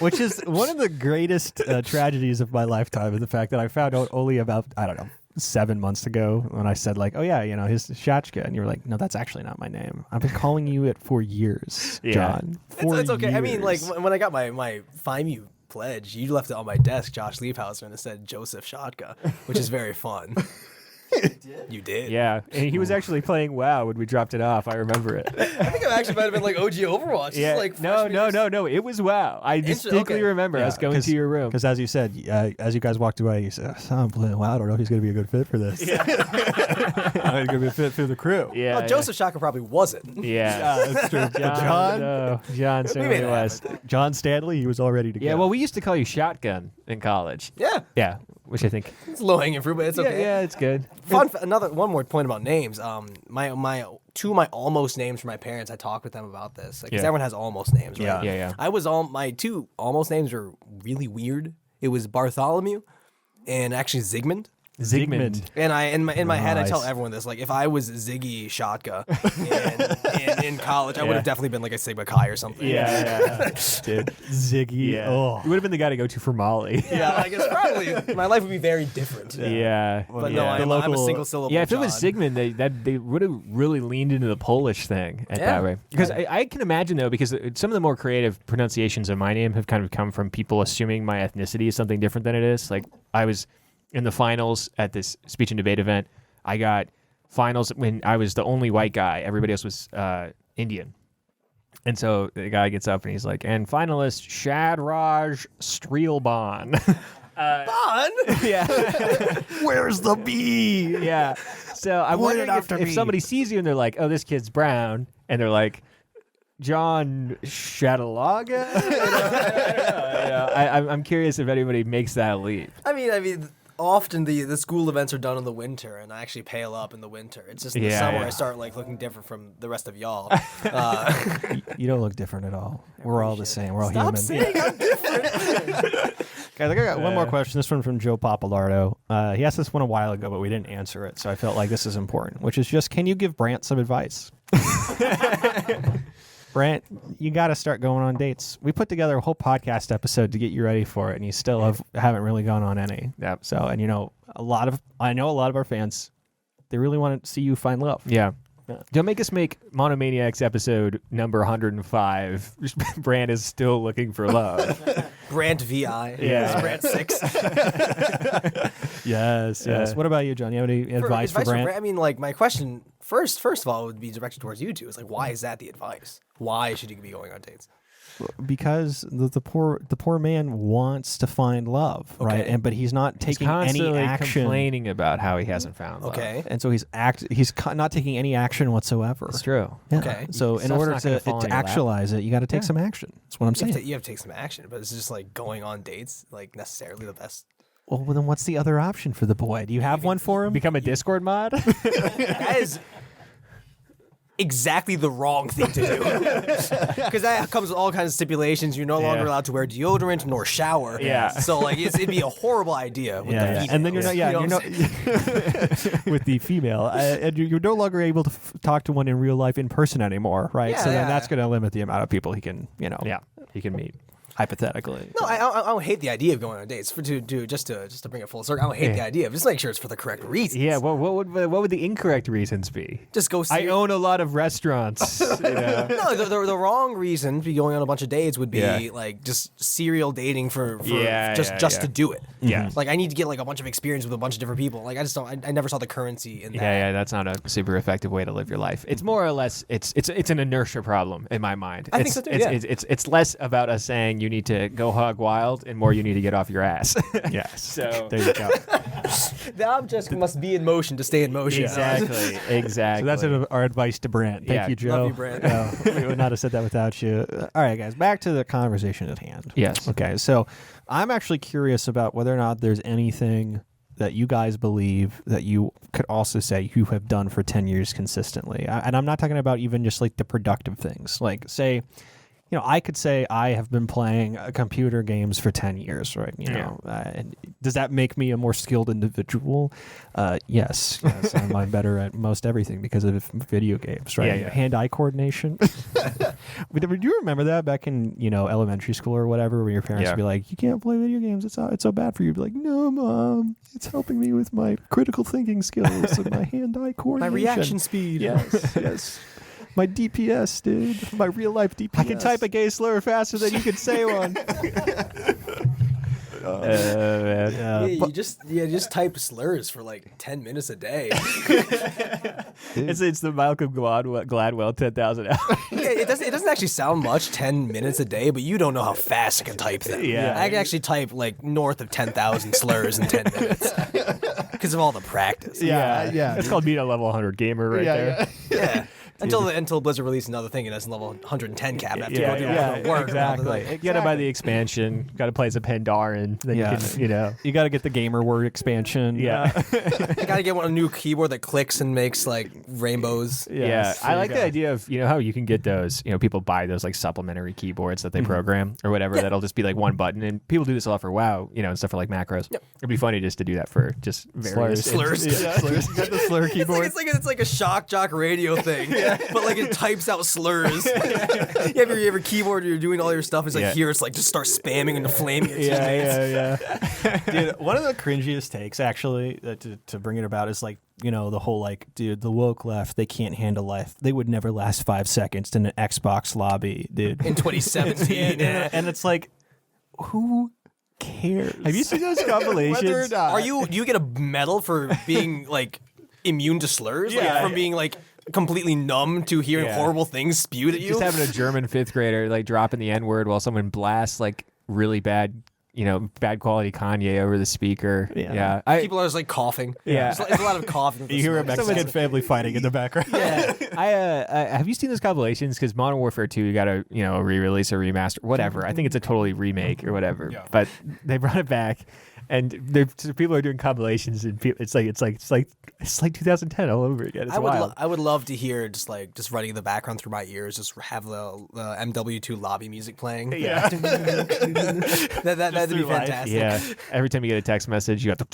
Which is one of the greatest tragedies of my lifetime, is the fact that I found out only about 7 months ago when I said like, oh yeah, his Shachka, and you were like, no, that's actually not my name. I've been calling you it for years, John. It's okay. Years. I mean, like when I got my Find You pledge, you left it on my desk, Josh Liebhauser, and it said Joseph Szczotka, which is very fun. You did? Yeah. And he was actually playing WoW when we dropped it off. I remember it. I think it actually might have been like OG Overwatch. Yeah. Like No. It was WoW. I distinctly remember us going to your room. Because as you said, as you guys walked away, you said, I'm playing WoW. I don't know if he's going to be a good fit for this. Yeah. He's going to be a fit for the crew. Yeah. Well, Joseph Szczotka probably wasn't. Yeah. That's true. John certainly was. John Stanley, he was all ready to go. Yeah, well, we used to call you Shotgun in college. Yeah. Yeah, which I think... It's low-hanging fruit, but it's okay. Yeah, it's good. One more point about names. My two of my almost names for my parents, I talked with them about this. Because everyone has almost names, right? Yeah. My two almost names were really weird. It was Bartholomew and actually Zygmunt. And in my head, I tell everyone this: like, if I was Ziggy Shotka in college, I would have definitely been like a Sigma Chi or something. Yeah. Dude, Ziggy. Yeah. Oh, You would have been the guy to go to for Molly. Yeah, I guess probably my life would be very different. Yeah. But no, I'm a single syllable. Yeah, if it was John. Sigmund, they would have really leaned into the Polish thing that way. Because I can imagine though, because some of the more creative pronunciations of my name have kind of come from people assuming my ethnicity is something different than it is. Like I was in the finals at this speech and debate event. I got finals when I was the only white guy. Everybody else was Indian. And so the guy gets up and he's like, and finalist Shadrach Strehle. Bon? Yeah. where's the B? Yeah. So I'm wondering if somebody sees you and they're like, oh, this kid's brown. And they're like, John Shadalaga? I don't know. I'm curious if anybody makes that leap. I mean, often the school events are done in the winter, and I actually pale up in the winter. It's just in the summer I start like looking different from the rest of y'all. You don't look different at all. We're all the same. We're all Stop human. saying I'm different. Guys, I got one more question. This one from Joe Papalardo. He asked this one a while ago, but we didn't answer it, so I felt like this is important, which is just, can you give Brant some advice? Brant, you got to start going on dates. We put together a whole podcast episode to get you ready for it, and you still haven't really gone on any. Yep. So, and I know a lot of our fans, they really want to see you find love. Yeah. Don't make us make Monomaniacs episode number 105. Brant is still looking for love. Brant VI. Yeah. Brant 6. Yes. What about you, John? You have any advice for Brant? I mean, like, my question, first of all, would be directed towards you two. It's like, why is that the advice? Why should you be going on dates? Because the poor man wants to find love, right? But he's not taking any action. Complaining about how he hasn't found love. Okay. And so he's not taking any action whatsoever. It's true. Yeah. Okay. So in order to actualize it, you got to take some action. That's what I'm saying. You have to take some action, but it's just like going on dates, like necessarily the best. Well, then what's the other option for the boy? Do you have one for him? Become a Discord mod? That is exactly the wrong thing to do. Because that comes with all kinds of stipulations. You're no longer allowed to wear deodorant nor shower. Yeah. So like it'd be a horrible idea with the female. And then you're not with the female, and you're no longer able to talk to one in real life in person anymore, right? Yeah, so then that's going to limit the amount of people he can, Yeah, he can meet. hypothetically. No, I don't hate the idea of going on dates. Just to bring it full circle, I don't hate the idea. Just make sure it's for the correct reasons. Yeah. Well, what would the incorrect reasons be? Just go. I own a lot of restaurants. No, the wrong reason to be going on a bunch of dates would be like just serial dating for just to do it. Yeah. Like I need to get like a bunch of experience with a bunch of different people. Like I just don't. I never saw the currency in that. Yeah. That's not a super effective way to live your life. It's more or less it's an inertia problem in my mind. I think so too. It's less about us saying you need to go hog wild and more you need to get off your ass. Yes. So there you go. The object must be in motion to stay in motion. Exactly. So that's our advice to Brant. Thank you, Joe. Love you, Brant. We would not have said that without you. All right, guys, back to the conversation at hand. Yes. Okay, so I'm actually curious about whether or not there's anything that you guys believe that you could also say you have done for 10 years consistently. And I'm not talking about even just like the productive things. Like, say, I could say I have been playing computer games for 10 years, right? And does that make me a more skilled individual? Yes, I'm better at most everything because of video games, right? Yeah. Hand-eye coordination. Do you remember that back in, elementary school or whatever, where your parents would be like, you can't play video games, it's so bad for you. You'd be like, no, Mom, it's helping me with my critical thinking skills and my hand-eye coordination. My reaction speed. Yes. My DPS, dude. My real life DPS. I can type a gay slur faster than you can say one. Man. Yeah, you just type slurs for like 10 minutes a day. It's the Malcolm Gladwell 10,000 hours. It doesn't actually sound much, 10 minutes a day, but you don't know how fast I can type them. Yeah. I can actually type like north of 10,000 slurs in 10 minutes because of all the practice. Yeah. It's called being a level 100 gamer right there. Yeah. Until Blizzard released another thing and it's level 110 cap after Yeah, you do work. exactly. You got to buy the expansion. Got to play as a Pandaren. Then you can, you got to get the gamer word expansion. Yeah. You got to get a new keyboard that clicks and makes like rainbows. Yes, I like the idea of how you can get those. People buy those like supplementary keyboards that they program or whatever. That'll just be like one button, and people do this a lot for WoW. And stuff for like macros. Yep. It'd be funny just to do that for just various slurs. Slurs. You got the slur keyboard. It's like a shock jock radio thing. But like it types out slurs. You have your keyboard, you're doing all your stuff. It's like here, it's like just start spamming and flaming your teammates. Dude, one of the cringiest takes actually to bring it about is like the whole like, dude, the woke left, they can't handle life. They would never last 5 seconds in an Xbox lobby, dude. In 2017, and it's like, who cares? Have you seen those compilations? Whether or not. Do you get a medal for being like immune to slurs? Like, from being like completely numb to hearing horrible things spewed at you? Just having a German 5th grader like dropping the N-word while someone blasts like really bad bad quality Kanye over the speaker. Yeah. People are just like coughing. Yeah. It's a lot of coughing. You hear a Mexican family fighting in the background. Yeah. Have you seen those compilations? Because Modern Warfare 2, you got to re-release or remaster, whatever. I think it's a totally remake or whatever. Yeah. But they brought it back, and people are doing compilations, and it's like 2010 all over again. It's wild. I would love to hear just running in the background through my ears, just have the MW2 lobby music playing. Yeah. That'd be fantastic. Yeah. Every time you get a text message, you got the.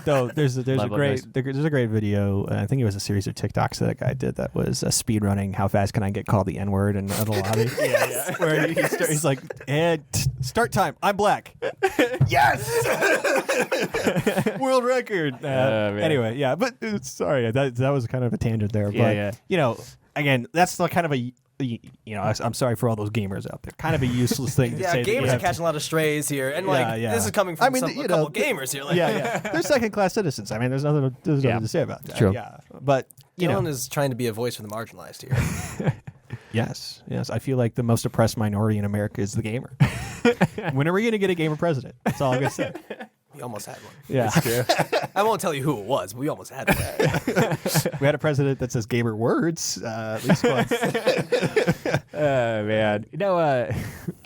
Though there's a great video. I think it was a series of TikToks that a guy did that was speed running. How fast can I get called the N-word in the lobby? Where he's like, and start time. I'm black. Yes. World record. Anyway, yeah. But sorry, that was kind of a tangent there. But again, that's the kind of a. I'm sorry for all those gamers out there. Kind of a useless thing to say. Gamers are catching a lot of strays here, and this is coming from a couple gamers here. Like, they're second-class citizens. I mean, there's nothing to say about that. True. Yeah, but Dylan is trying to be a voice for the marginalized here. Yes. I feel like the most oppressed minority in America is the gamer. When are we going to get a gamer president? That's all I'm going to say. We almost had one. Yeah, that's true. I won't tell you who it was, but we almost had one. We had a president that says gamer words at least once. Man.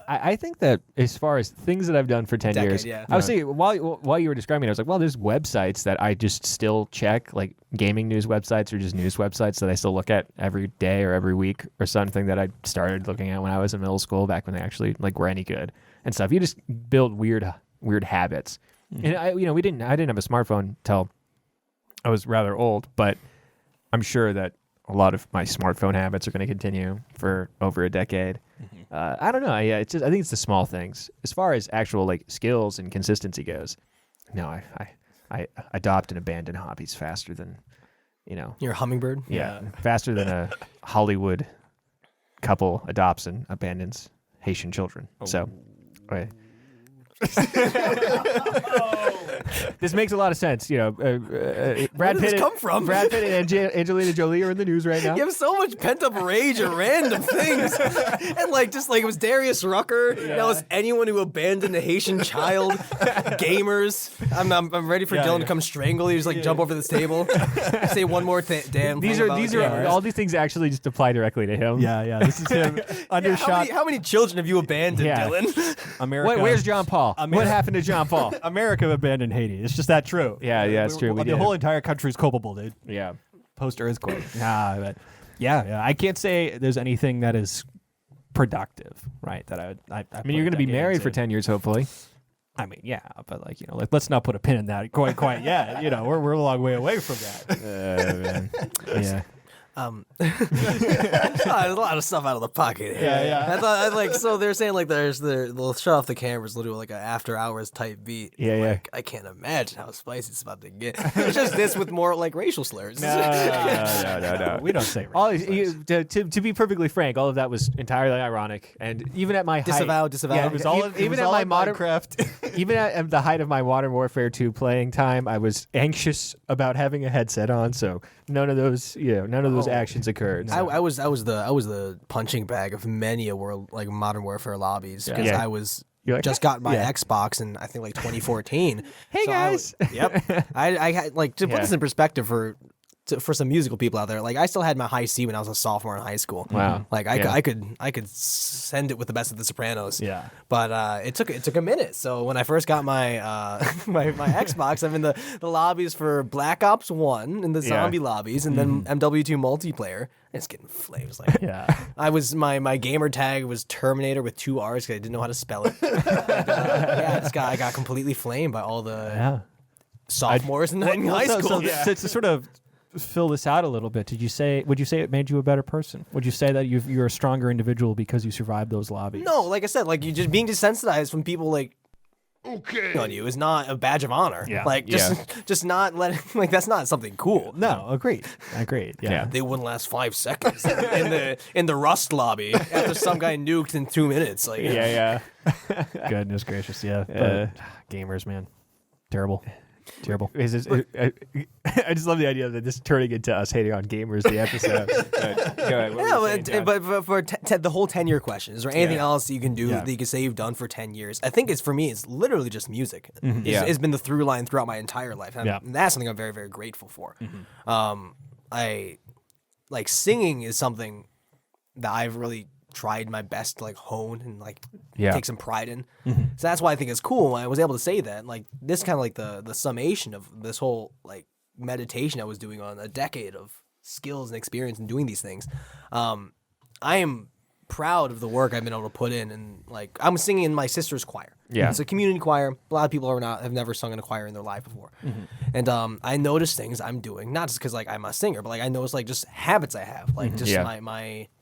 I think that as far as things that I've done for 10 years, I was saying, while you were describing it, I was like, well, there's websites that I just still check, like gaming news websites or just news websites that I still look at every day or every week or something that I started looking at when I was in middle school, back when they actually were any good and stuff. You just build weird habits. And I didn't have a smartphone till I was rather old, but I'm sure that a lot of my smartphone habits are going to continue for over a decade. I don't know. Yeah, it's just I think it's the small things as far as actual like skills and consistency goes. No, I adopt and abandon hobbies faster than, You're a hummingbird. Yeah, faster than a Hollywood couple adopts and abandons Haitian children. So, right. This makes a lot of sense. Brad Where did Pitt. this come from? Brad Pitt and Angelina Jolie are in the news right now. You have so much pent up rage at random things, and it was Darius Rucker. That was anyone who abandoned a Haitian child. Gamers. I'm ready for Dylan to come strangle you. Just jump over this table. Say one more damn. These are all these things actually just apply directly to him. Yeah. This is him undershot. How many children have you abandoned, Dylan? America. Where's John Paul? What happened to John Paul? America abandoned Haiti. It's just that true. Yeah, it's true. The whole entire country is culpable, dude. Yeah. Post earthquake. But I can't say there's anything that is productive, right? That I mean, you're going to be married for 10 years, hopefully. I mean, yeah, but let's not put a pin in that quite yet. We're a long way away from that. Man. Yeah. There's a lot of stuff out of the pocket here. Yeah. I thought so they're saying they'll shut off the cameras, they'll do an after hours type beat. Yeah. I can't imagine how spicy it's about to get. It's just this with more racial slurs. No. We don't say racial slurs. To be perfectly frank, all of that was entirely ironic, and even at my disavow. Yeah, it was all even at my modern Minecraft. Even at the height of my Modern Warfare 2 playing time, I was anxious about having a headset on, so none of those actions occurred. So. I was the punching bag of many a world Modern Warfare lobbies because I was just got my Xbox in I think 2014. Hey guys. I had to put this in perspective for some musical people out there, I still had my high C when I was a sophomore in high school. Wow. I could send it with the best of the Sopranos. Yeah. But it took a minute. So when I first got my my Xbox, I'm in the lobbies for Black Ops 1 in the zombie lobbies, and then MW2 multiplayer. And it's getting flames. I was my gamer tag was Terminator with 2 R's because I didn't know how to spell it. I got completely flamed by all the sophomores in high school. To sort of fill this out a little bit, would you say it made you a better person? Would you say that you're a stronger individual because you survived those lobbies? No, like I said, you just being desensitized from people on you is not a badge of honor. Yeah. Just not letting that's not something cool. No, agreed. Yeah. They wouldn't last 5 seconds in the Rust lobby after some guy nuked in 2 minutes. Goodness gracious, yeah. But, gamers, man, terrible. I just love the idea of this turning into us hating on gamers. The episode. But for the whole 10-year question, is there anything else that you can do that you can say you've done for 10 years? I think it's literally just music. It's been the through line throughout my entire life, and that's something I'm very, very grateful for. I singing is something that I've really tried my best to hone and take some pride in. So that's why I think it's cool. I was able to say that. This kind of the summation of this whole meditation I was doing on a decade of skills and experience in doing these things. I am proud of the work I've been able to put in, and I'm singing in my sister's choir. Yeah. It's a community choir. A lot of people have never sung in a choir in their life before. And I notice things I'm doing, not just because I'm a singer, but I notice just habits I have,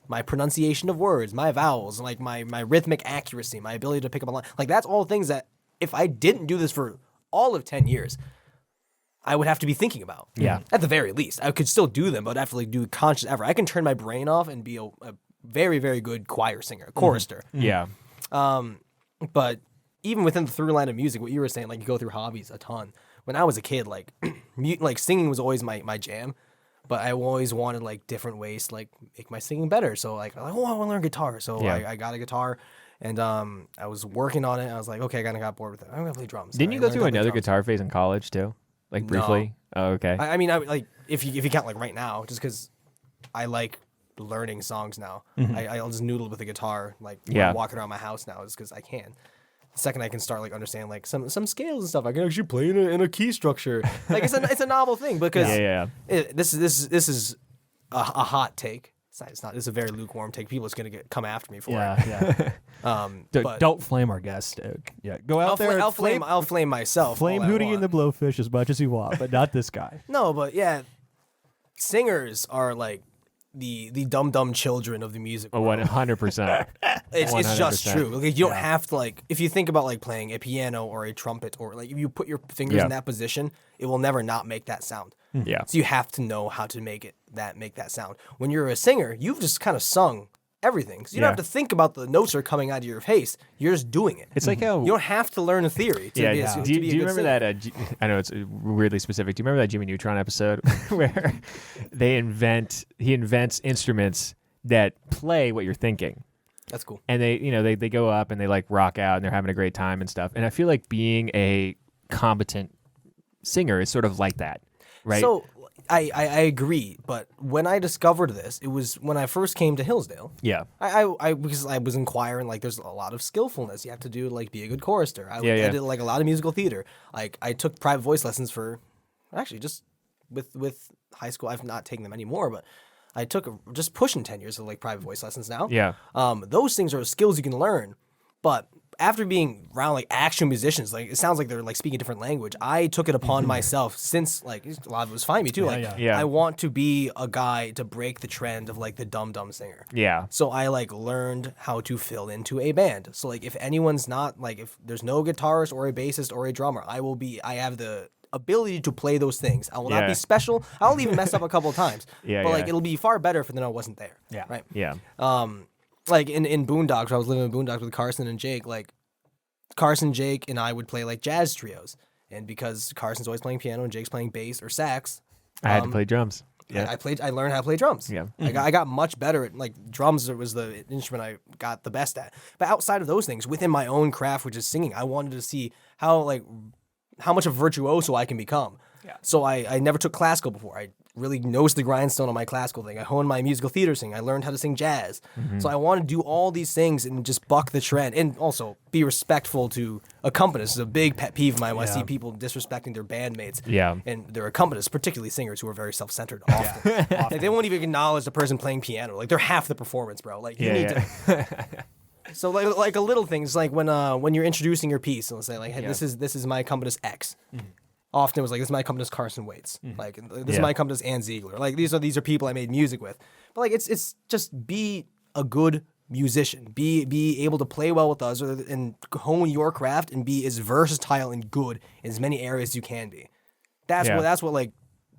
my pronunciation of words, my vowels, my rhythmic accuracy, my ability to pick up a line. That's all things that if I didn't do this for all of 10 years, I would have to be thinking about. Yeah. At the very least. I could still do them, but I'd have to do conscious effort. I can turn my brain off and be a very, very good choir singer, a chorister. Yeah. But even within the through line of music, what you were saying, you go through hobbies a ton. When I was a kid, singing was always my jam. But I always wanted different ways to make my singing better. So I want to learn guitar. So I got a guitar, and I was working on it. I was okay, I kind of got bored with it. I'm gonna play drums. Didn't you go through another guitar phase in college too? Briefly? No. Oh, okay. I mean, if you count right now, just because I like learning songs now. I'll just noodle with the guitar when I'm walking around my house now, just because I can. The second I can start understand some scales and stuff, I can actually play in a key structure. It's a novel thing because this is a hot take. It's not. It's a very lukewarm take. People is gonna come after me for it. Don't flame our guest, dude. Yeah, go out there. I'll flame myself. Flame Hootie and the Blowfish as much as you want, but not this guy. No, but singers are the dumb children of the music world. 100%. It's just true. Like, you don't have to, like, if you think about like playing a piano or a trumpet, or like if you put your fingers in that position, it will never not make that sound. Yeah. So you have to know how to make that sound. When you're a singer, you've just kind of sung everything. So you don't have to think about the notes are coming out of your face. You're just doing it. It's like how you don't have to learn a theory to be a do you good remember singer. that? I know it's weirdly specific. Do you remember that Jimmy Neutron episode where he invents instruments that play what you're thinking? That's cool. And they go up and they like rock out and they're having a great time and stuff. And I feel like being a competent singer is sort of like that, right? So I agree, but when I discovered this, it was when I first came to Hillsdale. Yeah. I because I was inquiring, like, there's a lot of skillfulness you have to do to, like, be a good chorister. I did like a lot of musical theater. Like, I took private voice lessons for, actually, just with high school. I've not taken them anymore, but I took just pushing 10 years of like private voice lessons now. Yeah. Those things are skills you can learn, but after being around like actual musicians, like, it sounds like they're like speaking a different language. I took it upon myself, since like a lot of it was fine me too. I want to be a guy to break the trend of like the dumb singer. Yeah. So I like learned how to fill into a band. So like if anyone's not like, if there's no guitarist or a bassist or a drummer, I have the ability to play those things. I will not be special. I'll even mess up a couple of times. But like it'll be far better than I wasn't there. Yeah. Right. Yeah. Like in Boondocks, where I was living in Boondocks with Carson and Jake, like Carson, Jake, and I would play like jazz trios. And because Carson's always playing piano and Jake's playing bass or sax, I had to play drums. Yeah. I learned how to play drums. Yeah. I got much better at, like, drums was the instrument I got the best at. But outside of those things, within my own craft, which is singing, I wanted to see how much of a virtuoso I can become. Yeah. So I never took classical before. I really nosed the grindstone on my classical thing. I honed my musical theater singing. I learned how to sing jazz. So I want to do all these things and just buck the trend, and also be respectful to accompanists. It's a big pet peeve of mine when I see people disrespecting their bandmates and their accompanists, particularly singers who are very self-centered often. Like, they won't even acknowledge the person playing piano. Like, they're half the performance, bro. Like, you need to... So like a little things, like when you're introducing your piece, and let's say like, hey, this is my accompanist X. Often it was like, this is my accompanist Carson Waits. Like, this is my accompanist Ann Ziegler. Like, these are people I made music with. But like, it's just be a good musician. Be able to play well with us, and hone your craft, and be as versatile and good in as many areas as you can be. That's what like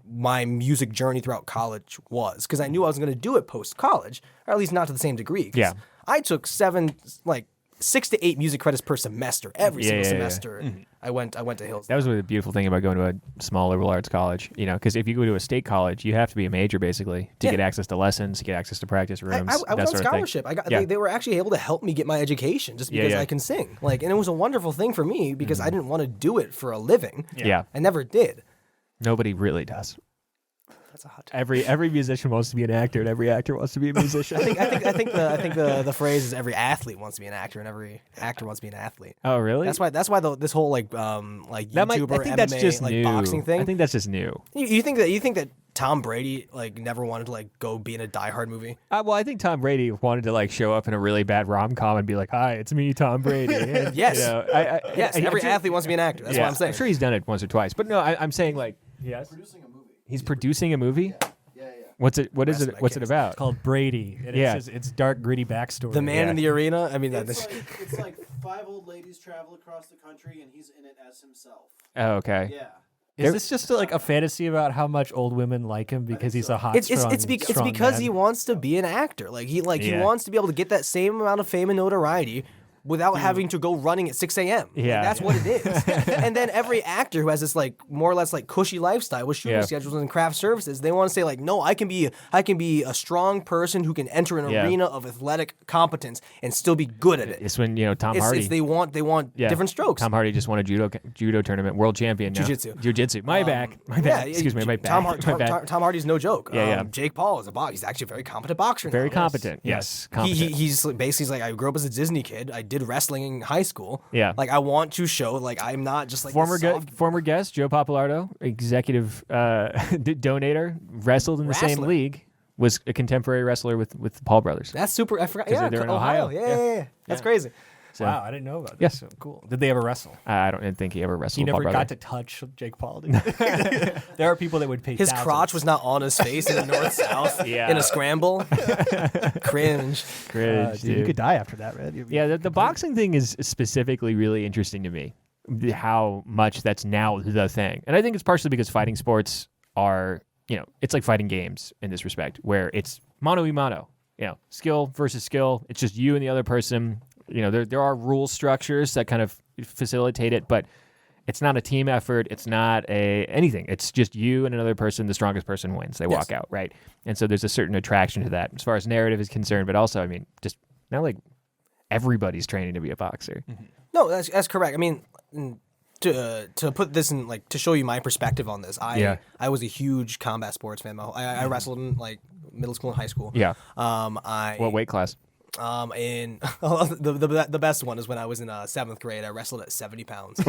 my music journey throughout college was, because I knew I wasn't going to do it post college, or at least not to the same degree. Yeah. I took 6 to 8 music credits per semester, every single semester. I went to Hills. That was the beautiful thing about going to a small liberal arts college, because if you go to a state college, you have to be a major basically to get access to lessons, to get access to practice rooms. I was on scholarship. They were actually able to help me get my education just because I can sing. Like, and it was a wonderful thing for me because I didn't want to do it for a living. Yeah. I never did. Nobody really does. That's a hot take. Every musician wants to be an actor, and every actor wants to be a musician. I think the phrase is every athlete wants to be an actor, and every actor wants to be an athlete. Oh, really? That's why this whole like YouTuber I think that's MMA just like new. boxing thing. I think that's just new. You think that Tom Brady like never wanted to like go be in a Die Hard movie? Well, I think Tom Brady wanted to like show up in a really bad rom-com and be like, "Hi, it's me, Tom Brady." And, Yes. Yes. Every athlete wants to be an actor. That's what I'm saying. I'm sure he's done it once or twice, but no, I'm saying like, yes, Producing a movie. he's producing a movie. Yeah. What's it? What is it? What's it about? It's called Brady. And it's dark, gritty backstory. The man in the arena. I mean, It's like 5 old ladies travel across the country, and he's in it as himself. Oh, okay. Yeah. Is this just like a fantasy about how much old women like him because he's a hot, it's strong, because man? he wants to be an actor. Like he wants to be able to get that same amount of fame and notoriety without having to go running at 6 a.m. Yeah. Like, that's what it is. And then every actor who has this like more or less like cushy lifestyle with shooting schedules and craft services, they want to say like, no, I can be a strong person who can enter an arena of athletic competence and still be good at it. It's when Tom Hardy. They want different strokes. Tom Hardy just won a judo tournament, world champion. Jiu-jitsu. My bad. Excuse me. My bad. Tom Hardy's no joke. Yeah. Jake Paul is a boxer. He's actually a very competent boxer. Very now. competent. Yes. Competent. He's basically like, I grew up as a Disney kid. I did wrestling in high school. Yeah. Like I want to show like I'm not just like former guest Joe Papalardo, executive donator, wrestled in the same league. Was a contemporary wrestler with Paul brothers. That's super. I forgot. Yeah, they're in Ohio. Yeah. That's crazy. So, wow, I didn't know about this. Yeah. So cool. Did they ever wrestle? I don't think he ever wrestled. He never Paul got Brother. to touch Jake Paul. Did he? There are people that would pay. His thousands. crotch was not on his face in the north-south in a scramble. Cringe. Cringe, Dude, you dude. could die after that, man. Yeah, the boxing thing is specifically really interesting to me. How much that's now the thing, and I think it's partially because fighting sports are, it's like fighting games in this respect, where it's mano y mano. Skill versus skill. It's just you and the other person. There are rule structures that kind of facilitate it, but it's not a team effort. It's not anything. It's just you and another person. The strongest person wins. They walk out, right? And so there's a certain attraction to that as far as narrative is concerned, but also, just not like everybody's training to be a boxer. Mm-hmm. No, that's correct. I mean, to put this in, like, to show you my perspective on this, I was a huge combat sports fan. I wrestled in like middle school and high school. Yeah. What weight class? In the best one is when I was in 7th grade. I wrestled at 70 pounds.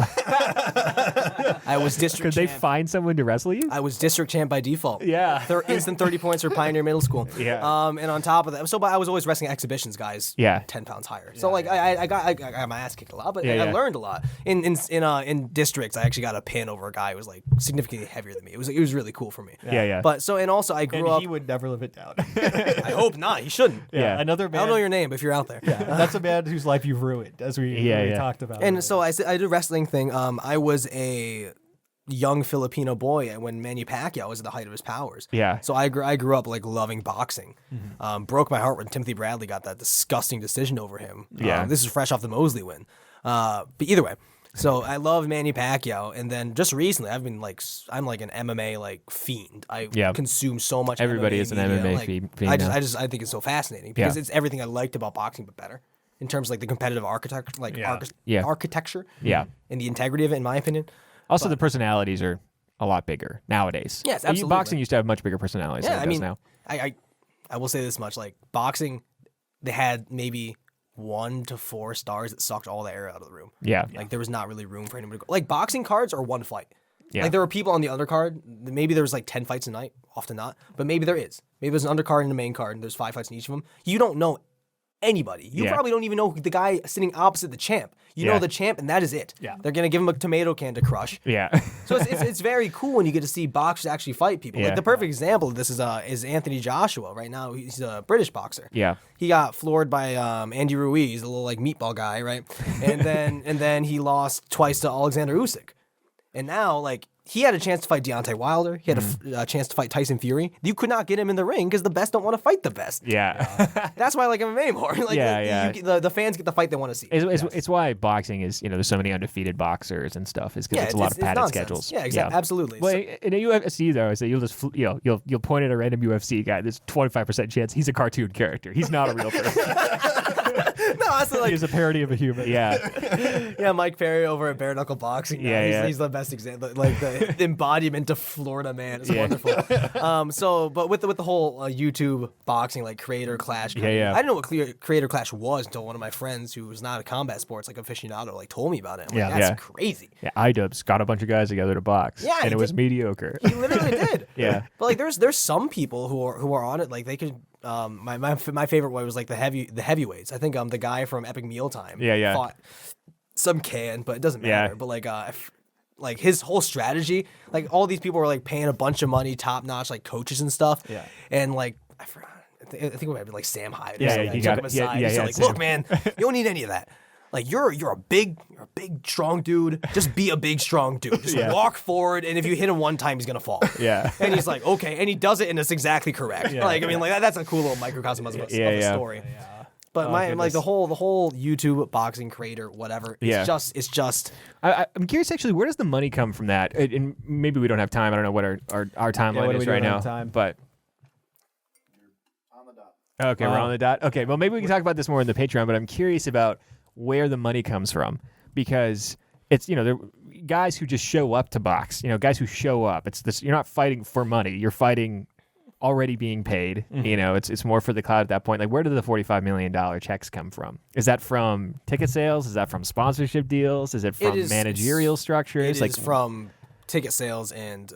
I was district Could they champ. find someone to wrestle you? I was district champ by default. Yeah. Instant 30 points for Pioneer Middle School. Yeah. And on top of that, but I was always wrestling exhibitions, guys. Yeah. 10 pounds higher. So I got my ass kicked a lot, but I learned a lot. In districts, I actually got a pin over a guy who was like significantly heavier than me. It was really cool for me. Yeah. But and also I grew And up. he would never live it down. I hope not. He shouldn't. Yeah. Another man. I don't know your name if you're out there. Yeah, that's a man whose life you've ruined, as we talked about. And so I did a wrestling thing. I was a young Filipino boy when Manny Pacquiao was at the height of his powers. Yeah. So I grew up like loving boxing. Broke my heart when Timothy Bradley got that disgusting decision over him. Yeah. This is fresh off the Mosley win. But either way. So I love Manny Pacquiao, and then just recently I'm like an MMA like fiend. I consume so much. Everybody MMA is an media. MMA like, fiend I now. think it's so fascinating because it's everything I liked about boxing but better in terms of like the competitive architecture, architecture, and the integrity of it, in my opinion. Also, the personalities are a lot bigger nowadays. Yes, absolutely. Boxing used to have much bigger personalities than it does now. I will say this much: like boxing, they had maybe 1 to 4 stars that sucked all the air out of the room. Yeah. Like there was not really room for anyone to go. Like boxing cards are one fight. Yeah. Like there were people on the undercard. Maybe there was like 10 fights a night. Often not, but maybe there is. Maybe there's an undercard and a main card, and there's 5 fights in each of them. You don't know anybody. You probably don't even know the guy sitting opposite the champ. You know the champ, and that is it. Yeah. They're gonna give him a tomato can to crush. Yeah. So it's very cool when you get to see boxers actually fight people. Yeah. Like the perfect example of this is Anthony Joshua. Right now, he's a British boxer. Yeah. He got floored by Andy Ruiz, a little like meatball guy, right? And then he lost twice to Alexander Usyk. And now like he had a chance to fight Deontay Wilder. He had a chance to fight Tyson Fury. You could not get him in the ring because the best don't want to fight the best. Yeah. That's why I like MMA more. Like the fans get the fight they want to see. It's why boxing is, there's so many undefeated boxers and stuff. Is because it's a lot of padded nonsense. schedules. Yeah, exactly. Absolutely. Well, in a UFC though, so you'll just you'll point at a random UFC guy. There's 25% chance he's a cartoon character. He's not a real person. No, that's like he's a parody of a human. yeah, Mike Perry over at Bare Knuckle Boxing. He's the best example, like the embodiment of Florida man. It's wonderful. But with the whole YouTube boxing like Creator Clash, I didn't know what Creator Clash was until one of my friends who was not a combat sports like aficionado like told me about it. I'm like, that's crazy. Yeah, iDubbbz got a bunch of guys together to box. Yeah, and it was mediocre. He literally did. Yeah, but like there's some people who are on it, like they could. My favorite one was like the heavyweights. I think the guy from Epic Mealtime fought some can, but it doesn't matter. But like his whole strategy, like all these people were like paying a bunch of money, top notch like coaches and stuff. Yeah, and like I forgot. I think it might be like Sam Hyde. He took him aside. He said, like, look, man, you don't need any of that. Like you're a big strong dude. Just be a big strong dude. Just walk forward, and if you hit him one time, he's gonna fall. Yeah. And he's like, okay, and he does it, and it's exactly correct. That's a cool little microcosm of the story. But the whole YouTube boxing creator, whatever. It's just. I'm curious actually, where does the money come from that? And maybe we don't have time. I don't know what our timeline is right now. But On the dot. okay, we're on the dot. Okay, well maybe we can talk about this more in the Patreon. But I'm curious about where the money comes from, because it's there guys who just show up to box, guys who show up. It's this, you're not fighting for money, you're fighting already being paid. It's more for the cloud at that point. Like, where do the $45 million checks come from? Is that from ticket sales? Is that from sponsorship deals? Is it from managerial structures? It is from ticket sales and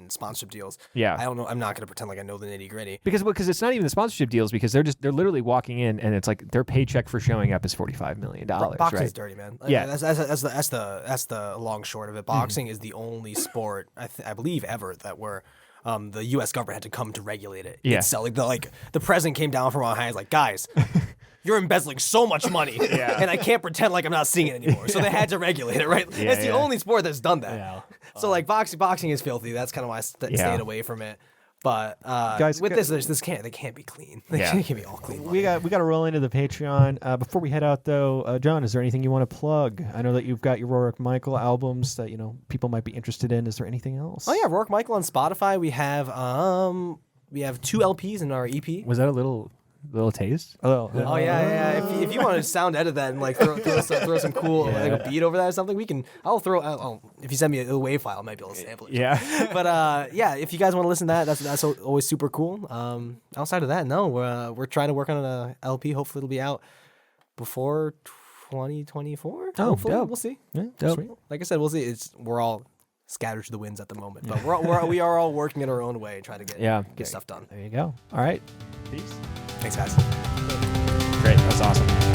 sponsorship deals. Yeah. I don't know. I'm not gonna pretend like I know the nitty gritty. Because it's not even the sponsorship deals, because they're literally walking in and it's like their paycheck for showing up is $45 million. Boxing's right? dirty, man. Yeah. That's the long short of it. Boxing is the only sport I believe ever that where the U.S. government had to come to regulate it. Yeah. So the president came down from on high. He's like, guys, you're embezzling so much money, and I can't pretend like I'm not seeing it anymore. So they had to regulate it, right? It's the only sport that's done that. Yeah. So like boxing is filthy. That's kind of why I stayed away from it. But Guys, with they can't be clean. They can't be all clean. We got to roll into the Patreon. Before we head out, though, John, is there anything you want to plug? I know that you've got your Rourke Michael albums that people might be interested in. Is there anything else? Oh yeah, Rourke Michael on Spotify. We have 2 LPs in our EP. Was that a little taste? Oh yeah. If you want to sound edit that and like throw some cool like a beat over that or something, we can. I'll if you send me a WAV file, I might be able to sample it. Yeah. But if you guys want to listen to that, that's always super cool. Outside of that, no, we're trying to work on an LP. Hopefully, it'll be out before 2024. Oh, hopefully, dope. we'll see. Yeah, Dope. sweet. Like I said, we'll see. We're all scattered to the winds at the moment, but we are all working in our own way and trying to get stuff done. There you go. All right. Peace. Thanks, guys. Great. That's awesome.